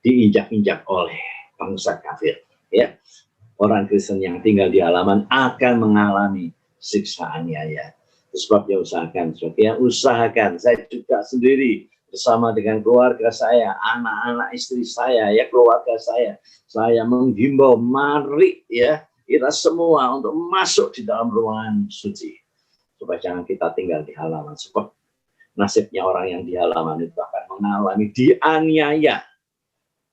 diinjak-injak oleh bangsa kafir, ya. Orang Kristen yang tinggal di halaman akan mengalami siksa aniaya. Sebabnya usahakan. Saya juga sendiri bersama dengan keluarga saya, anak-anak istri saya, ya keluarga saya menghimbau, mari ya kita semua untuk masuk di dalam ruangan suci, supaya jangan kita tinggal di halaman. Sebab nasibnya orang yang di halaman itu akan mengalami dianiaya.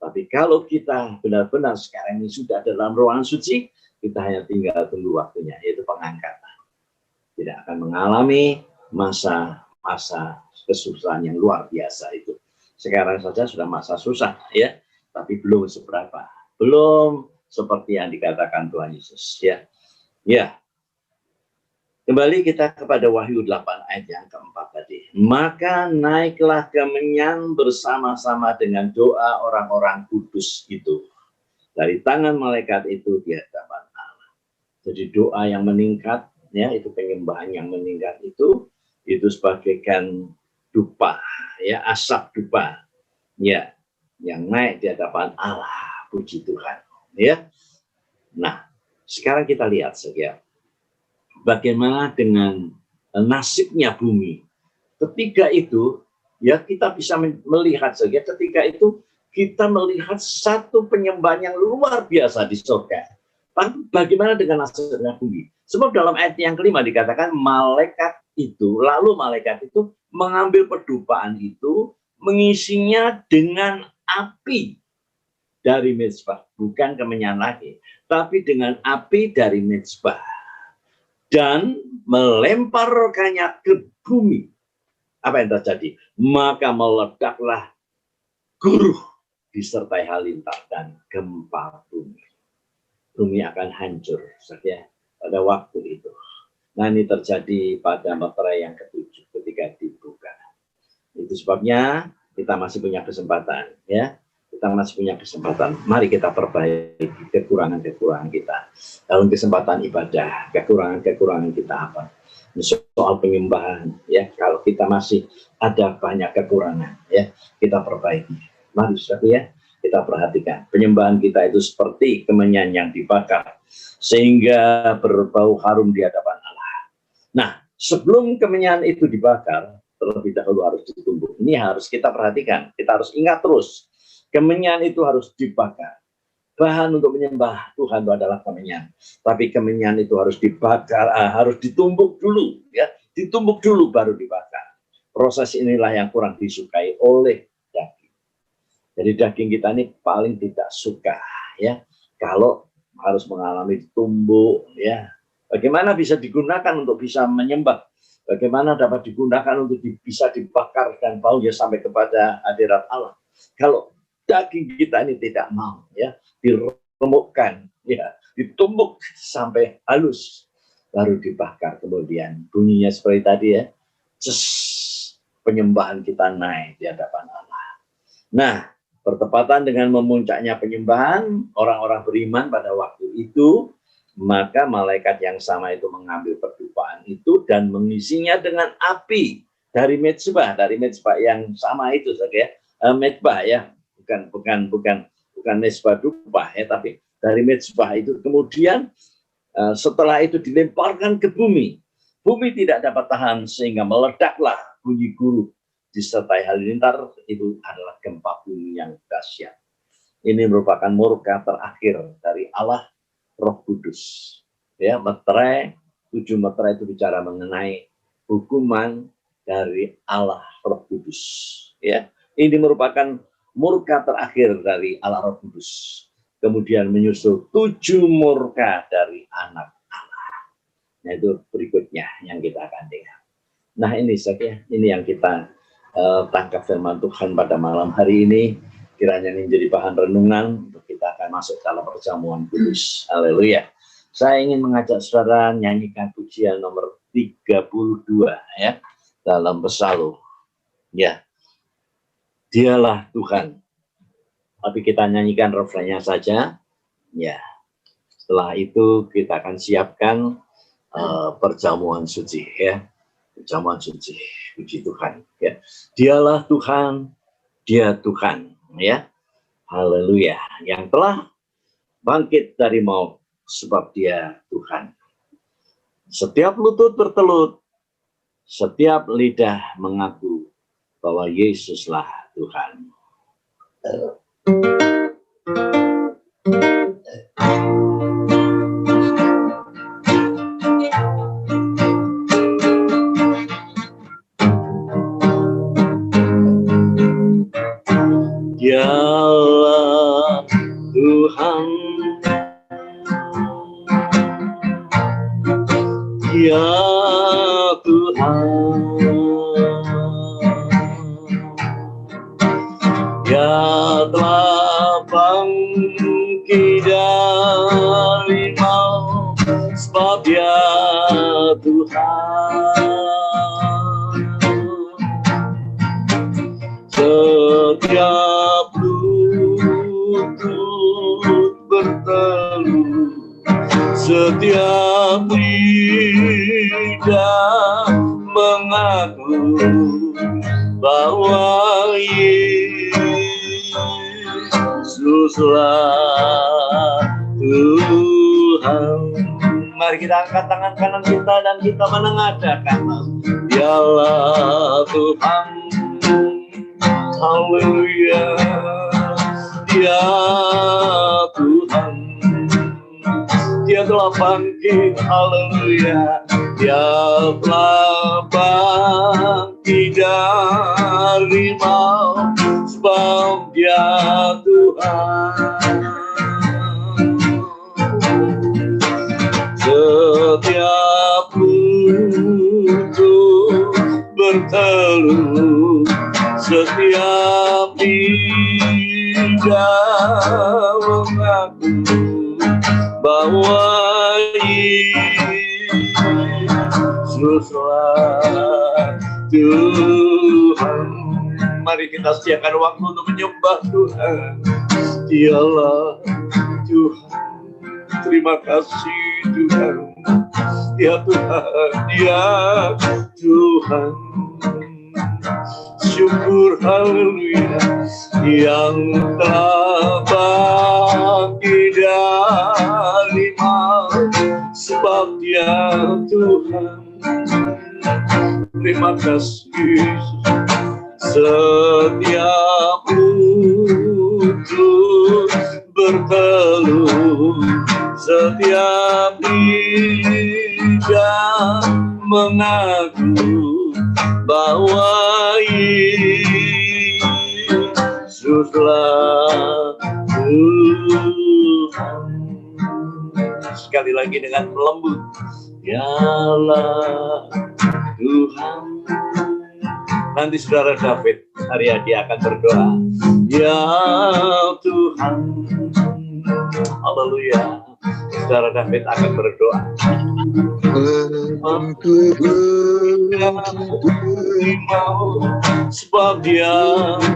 Tapi kalau kita benar-benar sekarang ini sudah dalam ruangan suci, kita hanya tinggal tunggu waktunya, yaitu pengangkatan. Tidak akan mengalami masa-masa kesusahan yang luar biasa itu. Sekarang saja sudah masa susah ya, tapi belum seberapa, belum seperti yang dikatakan Tuhan Yesus ya. Ya. Kembali kita kepada Wahyu 8 ayat yang keempat tadi. Maka naiklah kemenyan bersama-sama dengan doa orang-orang kudus itu dari tangan malaikat itu di hadapan Allah. Jadi doa yang meningkat ya, itu penyembahan yang meningkat itu sebagaikan dupa ya, asap dupa ya yang naik di hadapan Allah. Puji Tuhan ya. Nah, sekarang kita lihat saja bagaimana dengan nasibnya bumi. Ketika itu ya, kita bisa melihat saja, ketika itu kita melihat satu penyembahan yang luar biasa di surga. Tapi bagaimana dengan nasibnya bumi? Sebab dalam ayat yang kelima dikatakan malaikat itu mengambil pedupaan itu, mengisinya dengan api dari mezbah, bukan kemenyan lagi, tapi dengan api dari mezbah, dan melemparkannya ke bumi. Apa yang terjadi? Maka meledaklah guruh disertai halilintar dan gempa bumi. Bumi akan hancur saja pada waktu itu. Nah, ini terjadi pada meterai yang ke-7 ketika dibuka. Itu sebabnya kita masih punya kesempatan ya. Kita masih punya kesempatan. Mari kita perbaiki kekurangan-kekurangan kita. Dalam kesempatan ibadah, kekurangan-kekurangan kita apa? Soal penyembahan ya, kalau kita masih ada banyak kekurangan ya, kita perbaiki. Mari saudara ya, kita perhatikan penyembahan kita itu seperti kemenyan yang dibakar sehingga berbau harum di hadapan Allah. Nah, sebelum kemenyan itu dibakar, terlebih dahulu harus ditumbuk. Ini harus kita perhatikan, kita harus ingat terus. Kemenyan itu harus dibakar. Bahan untuk menyembah Tuhan itu adalah kemenyan. Tapi kemenyan itu harus dibakar, harus ditumbuk dulu ya, ditumbuk dulu baru dibakar. Proses inilah yang kurang disukai oleh daging. Jadi daging kita ini paling tidak suka ya kalau harus mengalami ditumbuk ya. Bagaimana bisa digunakan untuk bisa menyembah? Bagaimana dapat digunakan untuk bisa dibakar dan baunya sampai kepada hadirat Allah? Kalau daging kita ini tidak mau ya, diremukkan ya, ditumbuk sampai halus baru dibakar, kemudian bunyinya seperti tadi ya, penyembahan kita naik di hadapan Allah. Nah, bertepatan dengan memuncaknya penyembahan orang-orang beriman pada waktu itu, maka malaikat yang sama itu mengambil pedupaan itu dan mengisinya dengan api dari mezbah yang sama itu saja ya, mezbah ya, bukan mezbah dupa ya, tapi dari mezbah itu. Kemudian setelah itu dilemparkan ke bumi. Bumi tidak dapat tahan sehingga meledaklah bunyi guruh disertai halilintar. Itu adalah gempa bumi yang dahsyat. Ini merupakan murka terakhir dari Allah Roh Kudus. Ya, meterai 7 meterai itu bicara mengenai hukuman dari Allah Roh Kudus. Ya, ini merupakan murka terakhir dari Allah Roh Kudus. Kemudian menyusul 7 murka dari anak Allah. Nah, itu berikutnya yang kita akan dengar. Nah, ini saja, ini yang kita tangkap firman Tuhan pada malam hari ini. Kiranya ini menjadi bahan renungan untuk kita akan masuk dalam perjamuan kudus. Haleluya. Saya ingin mengajak saudara nyanyikan pujian nomor 32 ya, dalam Psalm. Ya. Dialah Tuhan. Tapi kita nyanyikan refrennya saja. Ya. Setelah itu kita akan siapkan perjamuan suci ya. Perjamuan suci. Puji Tuhan ya. Dialah Tuhan, Dia Tuhan ya. Haleluya. Yang telah bangkit dari maut sebab Dia Tuhan. Setiap lutut bertelut setiap lidah mengaku bahwa Yesuslah Tuhan. Dialah Tuhan, ya Tuhan, ya telah bangkit dari maut, sebab ya Tuhan, setiap lutut berteluh, setiap lidah mengaku bahwa Yesuslah Tuhan. Mari kita angkat tangan kanan kita dan kita menengadahkan, Dialah Tuhan. Haleluya, Dia Tuhan, Dia telah bangkit. Haleluya, Dia telah bangkit dari maut, sebab Dia Tuhan. Setiap lutut berteluh, setiap lidah mengaku bahwa Yesuslah Tuhan. Mari kita sediakan waktu untuk menyembah Tuhan. Dialah Tuhan. Terima kasih Tuhan. Ya Tuhan, Dia Tuhan. Syukur haleluya, yang telah bangkit dari maut, sebab Dia Tuhan. Terima kasih Yesus. Setiap lutut berteluh, setiap lidah mengaku bahwa Yesuslah Tuhan. Sekali lagi dengan lembut, Dialah Tuhan. Nanti saudara David Haryadi akan berdoa, ya Tuhan. Haleluya. Saudara David akan berdoa. Sebab Dia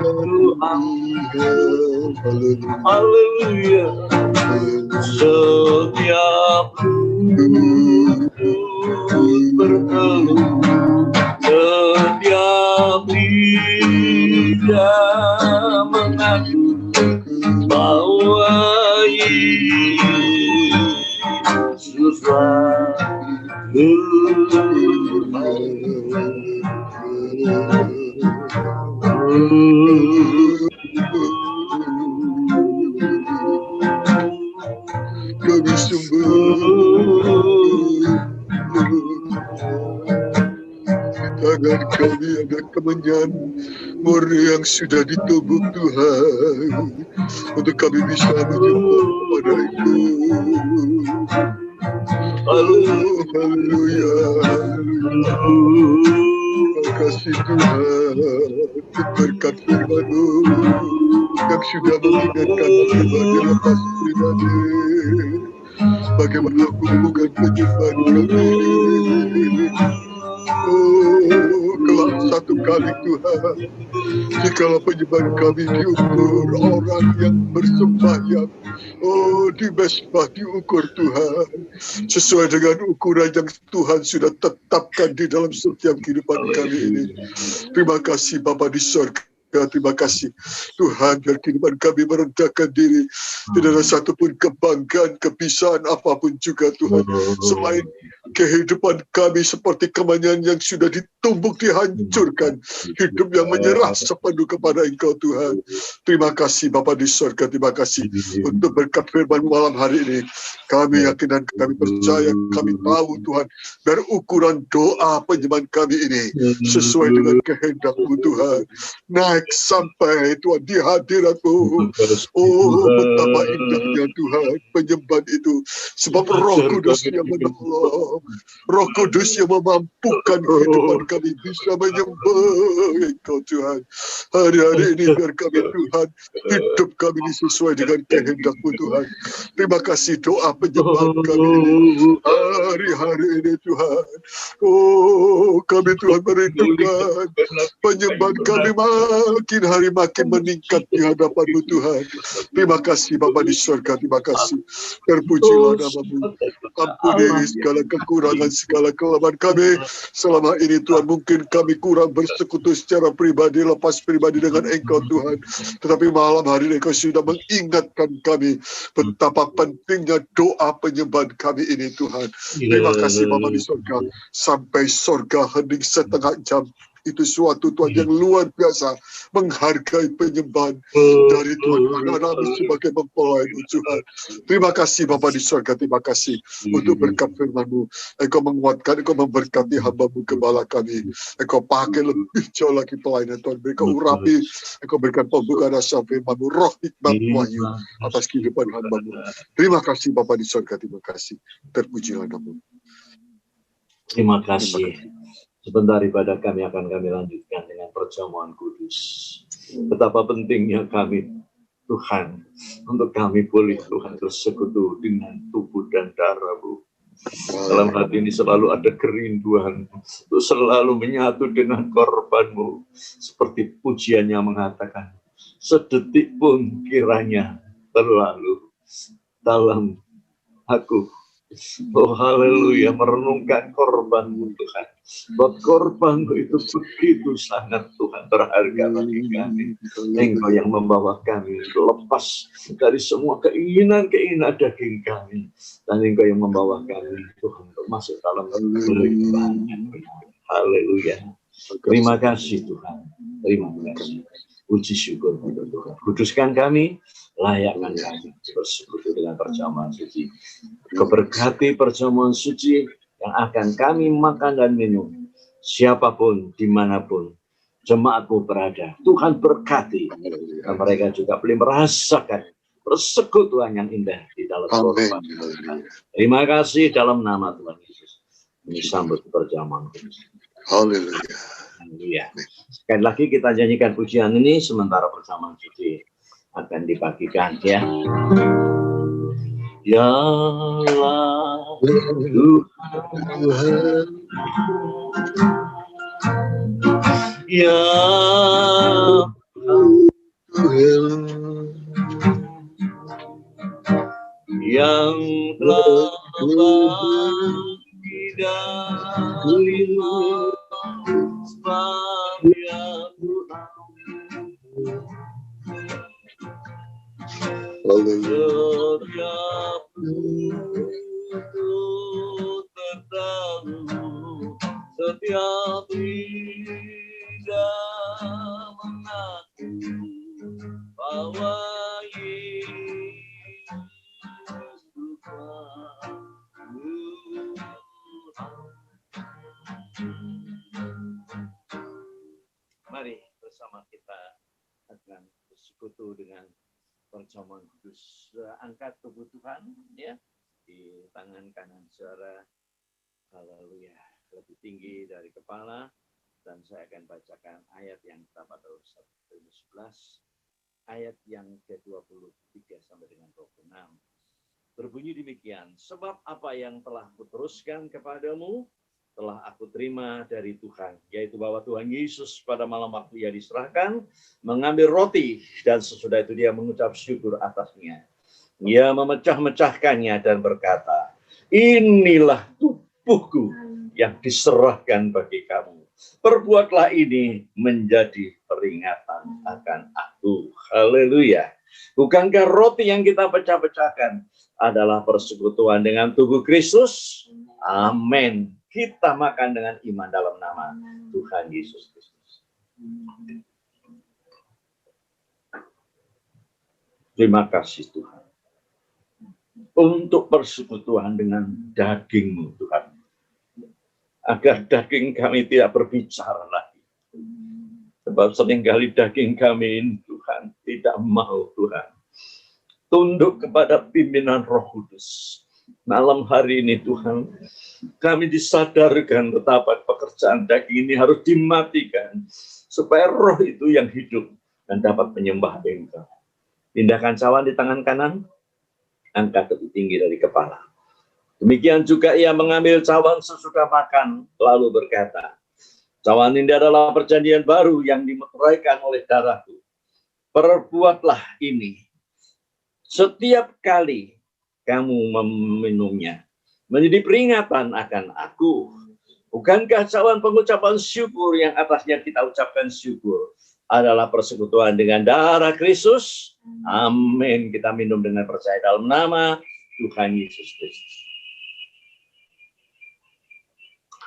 Tuhan. Haleluya. Setiap berteluh, setiap lidah mengaku bahwa Yesuslah Kami sungguh tangan kami ada kemenyan murni yang sudah ditubuh Tuhan, untuk kami bisa menyembah kepada Itu. Haleluya. Terima kasih Tuhan untuk berkat firman-Mu yang sudah mengingatkan kami bagi lepas pribadi, bagaimana hubungan penyembahan kami. Oh, kelak satu kali Tuhan, jikalau penyembahan kami diukur orang yang bersembahyang, oh di mesbah diukur Tuhan, sesuai dengan ukuran yang Tuhan sudah tetapkan di dalam setiap kehidupan kami ini. Terima kasih Bapa di surga. Terima kasih Tuhan, biar kehidupan kami merendahkan diri. Tidak ada satupun kebanggaan, kebiasaan apapun juga Tuhan, selain kehidupan kami seperti kemenyan yang sudah ditumbuk, dihancurkan. Hidup yang menyerah sepenuh kepada Engkau Tuhan. Terima kasih Bapa di surga, terima kasih untuk berkat firman malam hari ini. Kami yakin dan kami percaya, kami tahu Tuhan, biar ukuran doa penyembahan kami ini sesuai dengan kehendak-Mu Tuhan. Naik sampai Tuhan di hadirat-Mu. Oh, betapa indahnya Tuhan penyembahan itu. Sebab Roh Kudus yang menolong, Roh Kudus yang memampukan kehidupan kami bisa menyembah Engkau Tuhan. Hari-hari ini biar kami Tuhan, hidup kami ini sesuai dengan kehendak-Mu Tuhan. Terima kasih doa penyembahan kami ini. Hari-hari ini Tuhan, oh kami Tuhan merindukan penyembahan kami makin hari makin meningkat di hadapan-Mu Tuhan. Terima kasih Bapa di surga, terima kasih. Terpujilah nama-Mu. Ampuni segala kekurangan, segala kelemahan kami. Selama ini Tuhan, mungkin kami kurang bersekutu secara pribadi, lepas pribadi dengan Engkau Tuhan. Tetapi malam hari ini Engkau sudah mengingatkan kami betapa pentingnya doa penyembahan kami ini Tuhan. Terima kasih Bapa di surga. Sampai surga hening setengah jam. Itu suatu Tuhan yang luar biasa, menghargai penyembahan dari Tuhan anak-anak sebagai mempelai-Mu Tuhan. Terima kasih Bapa di surga, terima kasih untuk berkat firman-Mu. Engkau menguatkan, Engkau memberkati hamba-Mu gembala kami. Engkau pakai lebih jauh lagi pelayanan Tuhan. Engkau urapi, Engkau berikan pembukaan rasa firman-Mu, roh hikmat wahyu atas kehidupan hamba-Mu. Terima kasih Bapa di surga, terima kasih. Terpujilah nama-Mu. Terima kasih. Sebentar ibadah kami akan kami lanjutkan dengan perjamuan kudus. Betapa pentingnya kami, Tuhan, untuk kami boleh Tuhan bersekutu dengan tubuh dan darah-Mu. Dalam hati ini selalu ada kerinduan untuk selalu menyatu dengan korban-Mu. Seperti pujian yang mengatakan, sedetik pun kiranya terlalu dalam aku. Oh haleluya, merenungkan korban-Mu Tuhan. Buat korban-Mu itu begitu sangat Tuhan berharga bagi kami. Engkau yang membawa kami lepas dari semua keinginan daging kami. Dan Engkau yang membawa kami Tuhan untuk masuk dalam kehidupan. Haleluya. Terima kasih Tuhan. Terima kasih. Puji syukur kepada Tuhan. Kuduskan kami, layakkan kami bersekutu dengan perjamuan suci. Keberkati perjamuan suci yang akan kami makan dan minum. Siapapun, dimanapun jemaat-Mu berada, Tuhan berkati. Dan mereka juga boleh merasakan persekutuan yang indah di dalam korban. Terima kasih dalam nama Tuhan Yesus. Ini sambut perjamuan kudus. Haleluya. Haleluya. Sekali lagi kita nyanyikan pujian ini sementara perjamuan suci akan dibagikan ya. Ya Allah Tuhan, ya Tuhan, yang telah bagi darimu supaya Tuhan setiap tertahu, setiap lidah mengaku bahwa Yesus Tuhan. Mari bersama kita akan bersekutu dengan perjamuan kudus. Angkat tubuh Tuhan ya di tangan kanan saudara. Haleluya. Lebih tinggi dari kepala, dan saya akan bacakan ayat yang pertama dari 1 Korintus 11 ayat yang ke-23 sampai dengan 26. Berbunyi demikian, sebab apa yang telah kuteruskan kepadamu telah aku terima dari Tuhan, yaitu bahwa Tuhan Yesus pada malam waktu Ia diserahkan, mengambil roti, dan sesudah itu Dia mengucap syukur atasnya. Ia memecah-mecahkannya dan berkata, inilah tubuhku yang diserahkan bagi kamu. Perbuatlah ini menjadi peringatan akan aku. Haleluya. Bukankah roti yang kita pecah-pecahkan adalah persekutuan dengan tubuh Kristus? Amin. Kita makan dengan iman dalam nama Tuhan Yesus Kristus. Terima kasih Tuhan untuk persekutuan dengan daging-Mu Tuhan. Agar daging kami tidak berbicara lagi. Sebab seringkali daging kami ini Tuhan tidak mau Tuhan tunduk kepada pimpinan Roh Kudus. Malam hari ini Tuhan, kami disadarkan betapa pekerjaan daging ini harus dimatikan supaya roh itu yang hidup dan dapat menyembah Engkau. Pindahkan cawan di tangan kanan, angkat lebih tinggi dari kepala. Demikian juga ia mengambil cawan sesudah makan, lalu berkata, cawan ini adalah perjanjian baru yang dimeteraikan oleh darahku. Perbuatlah ini setiap kali kamu meminumnya, menjadi peringatan akan aku. Bukankah cawan pengucapan syukur yang atasnya kita ucapkan syukur adalah persekutuan dengan darah Kristus? Amin. Kita minum dengan percaya dalam nama Tuhan Yesus Kristus.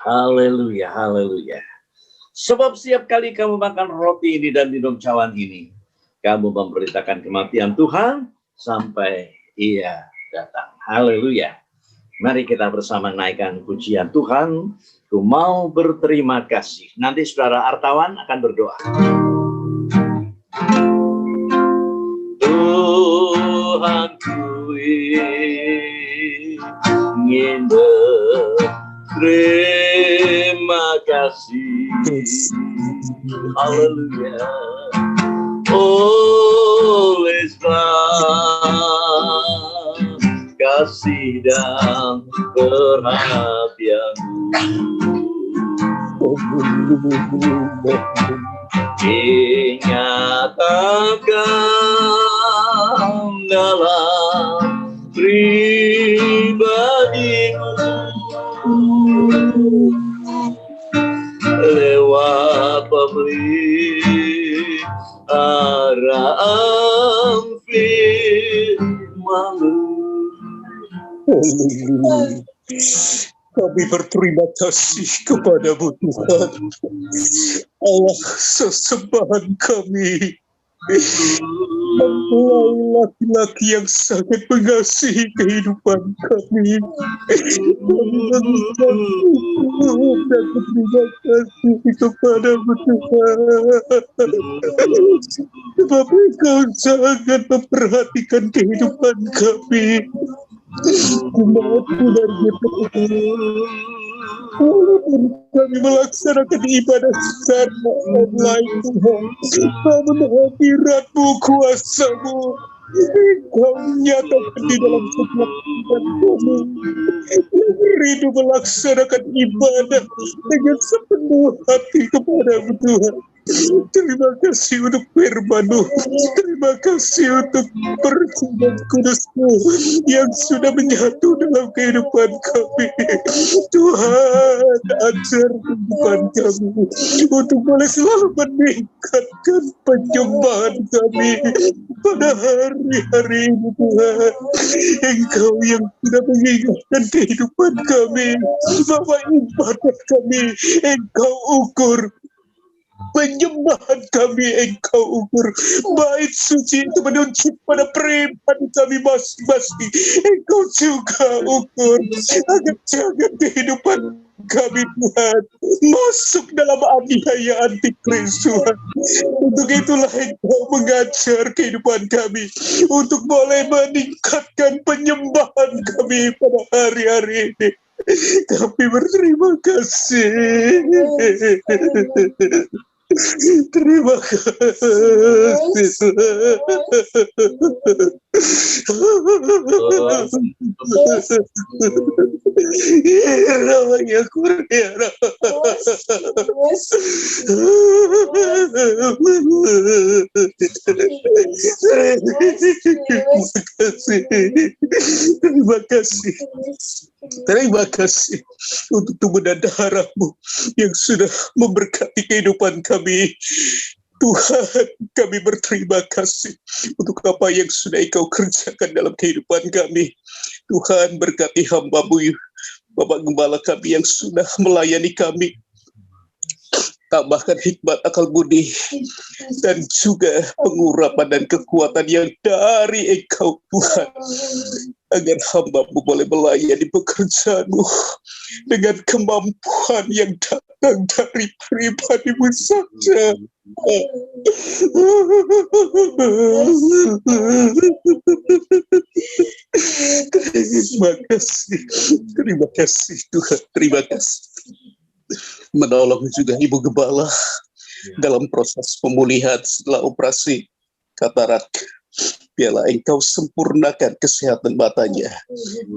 Haleluya, haleluya. Sebab setiap kali kamu makan roti ini dan minum cawan ini, kamu memberitakan kematian Tuhan sampai ia datang. Haleluya. Mari kita bersama naikkan pujian Tuhan. Ku mau berterima kasih. Nanti saudara Artawan akan berdoa. Tuhanku ingin terima kasih. Haleluya. Oleh kasih dan perhatianmu, dinyatakan dalam pribadiku lewat pemeliharaan firman-Mu. Kami berterima kasih kepada-Mu Tuhan, Allah sesembahan kami, mempelai laki-laki yang sangat mengasihi kehidupan kami. Dan berterima kasih kepada-Mu Tuhan, sebab Engkau sangat memperhatikan kehidupan kami. Walaupun kami melaksanakan ibadah secara online, Tuhan, namun hadirat-Mu, kuasa-Mu, Engkau nyatakan di dalam setiap kehidupan kami. Rindu melaksanakan ibadah dengan sepenuh hati kepada-Mu Tuhan. Terima kasih untuk firman-Mu. Terima kasih untuk persembahan kudus-Mu yang sudah menyatu dalam kehidupan kami. Tuhan, ajar kehidupan kami untuk boleh selalu meningkatkan penyembahan kami pada hari-hari ini, Tuhan. Engkau yang sudah mengingatkan kehidupan kami bahwa ibadah kami Engkau ukur, penyembahan kami Engkau ukur. Bait suci itu menunjuk pada pribadi kami masing-masing. Engkau juga ukur agar jangan kehidupan kami, Tuhan, masuk dalam aniaya antikris, Tuhan. Untuk itulah Engkau mengajar kehidupan kami untuk boleh meningkatkan penyembahan kami pada hari-hari ini. Kami berterima kasih. Terima kasih. Namanya Kurniara. Terima kasih. Terima kasih untuk tubuh dan darah-Mu yang sudah memberkati kehidupan kami. Tuhan, kami berterima kasih untuk apa yang sudah Engkau kerjakan dalam kehidupan kami. Tuhan, berkati hamba-Mu, Bapak Gembala kami yang sudah melayani kami. Tambahkan hikmat, akal budi, dan juga pengurapan dan kekuatan yang dari Engkau, Tuhan. Agar hamba-Mu boleh melayani pekerjaan-Mu dengan kemampuan yang datang dari pribadi-Mu saja. Terima kasih Tuhan, terima kasih. Menolong juga Ibu Gembala dalam proses pemulihan setelah operasi katarak. Biarlah Engkau sempurnakan kesehatan matanya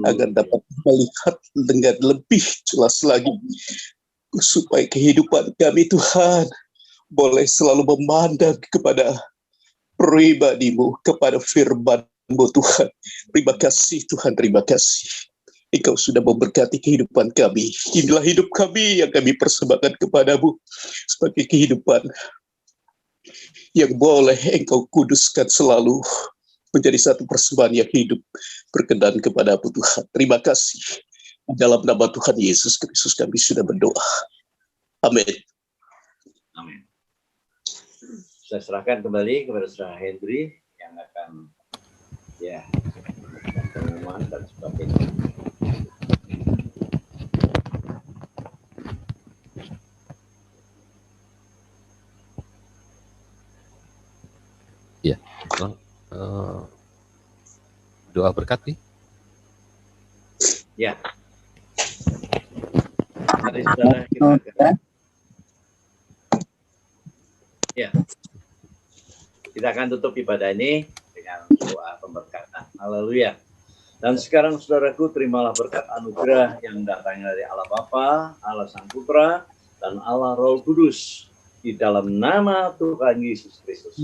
agar dapat melihat dengan lebih jelas lagi, supaya kehidupan kami Tuhan boleh selalu memandang kepada pribadi-Mu, kepada firman-Mu Tuhan. Terima kasih Tuhan, terima kasih. Engkau sudah memberkati kehidupan kami. Inilah hidup kami yang kami persembahkan kepadamu sebagai kehidupan yang boleh Engkau kuduskan selalu menjadi satu persembahan yang hidup berkenan kepadamu Tuhan. Terima kasih. Dalam nama Tuhan Yesus Kristus kami sudah berdoa. Amin. Amin. Saya serahkan kembali kepada Saudara Hendri yang akan pengumuman dan sebagainya. Ya, doa berkat nih. Ya. Mari saudara kita. Ya. Kita akan tutup ibadah ini dengan doa pemberkatan. Haleluya. Dan sekarang saudaraku, terimalah berkat anugerah yang datang dari Allah Bapa, Allah Sang Putra, dan Allah Roh Kudus. Di dalam nama Tuhan Yesus Kristus,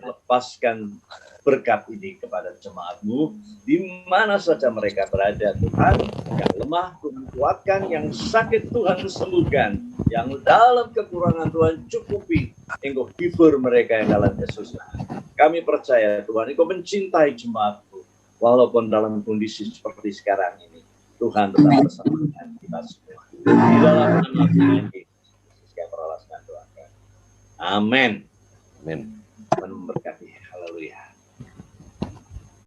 lepaskan berkat ini kepada jemaat-Mu, di mana saja mereka berada Tuhan. Yang lemah Tuhan kuatkan, yang sakit Tuhan sembuhkan, yang dalam kekurangan Tuhan cukupi. Engkau hibur mereka yang dalam kesusahan. Kami percaya Tuhan, Engkau mencintai jemaat-Mu, walaupun dalam kondisi seperti sekarang ini. Tuhan tetap bersama dengan kita semua. Di dalam nama Tuhan Yesus, kami berhalaskan Tuhan. Amin. Amin. Tuhan memberkati.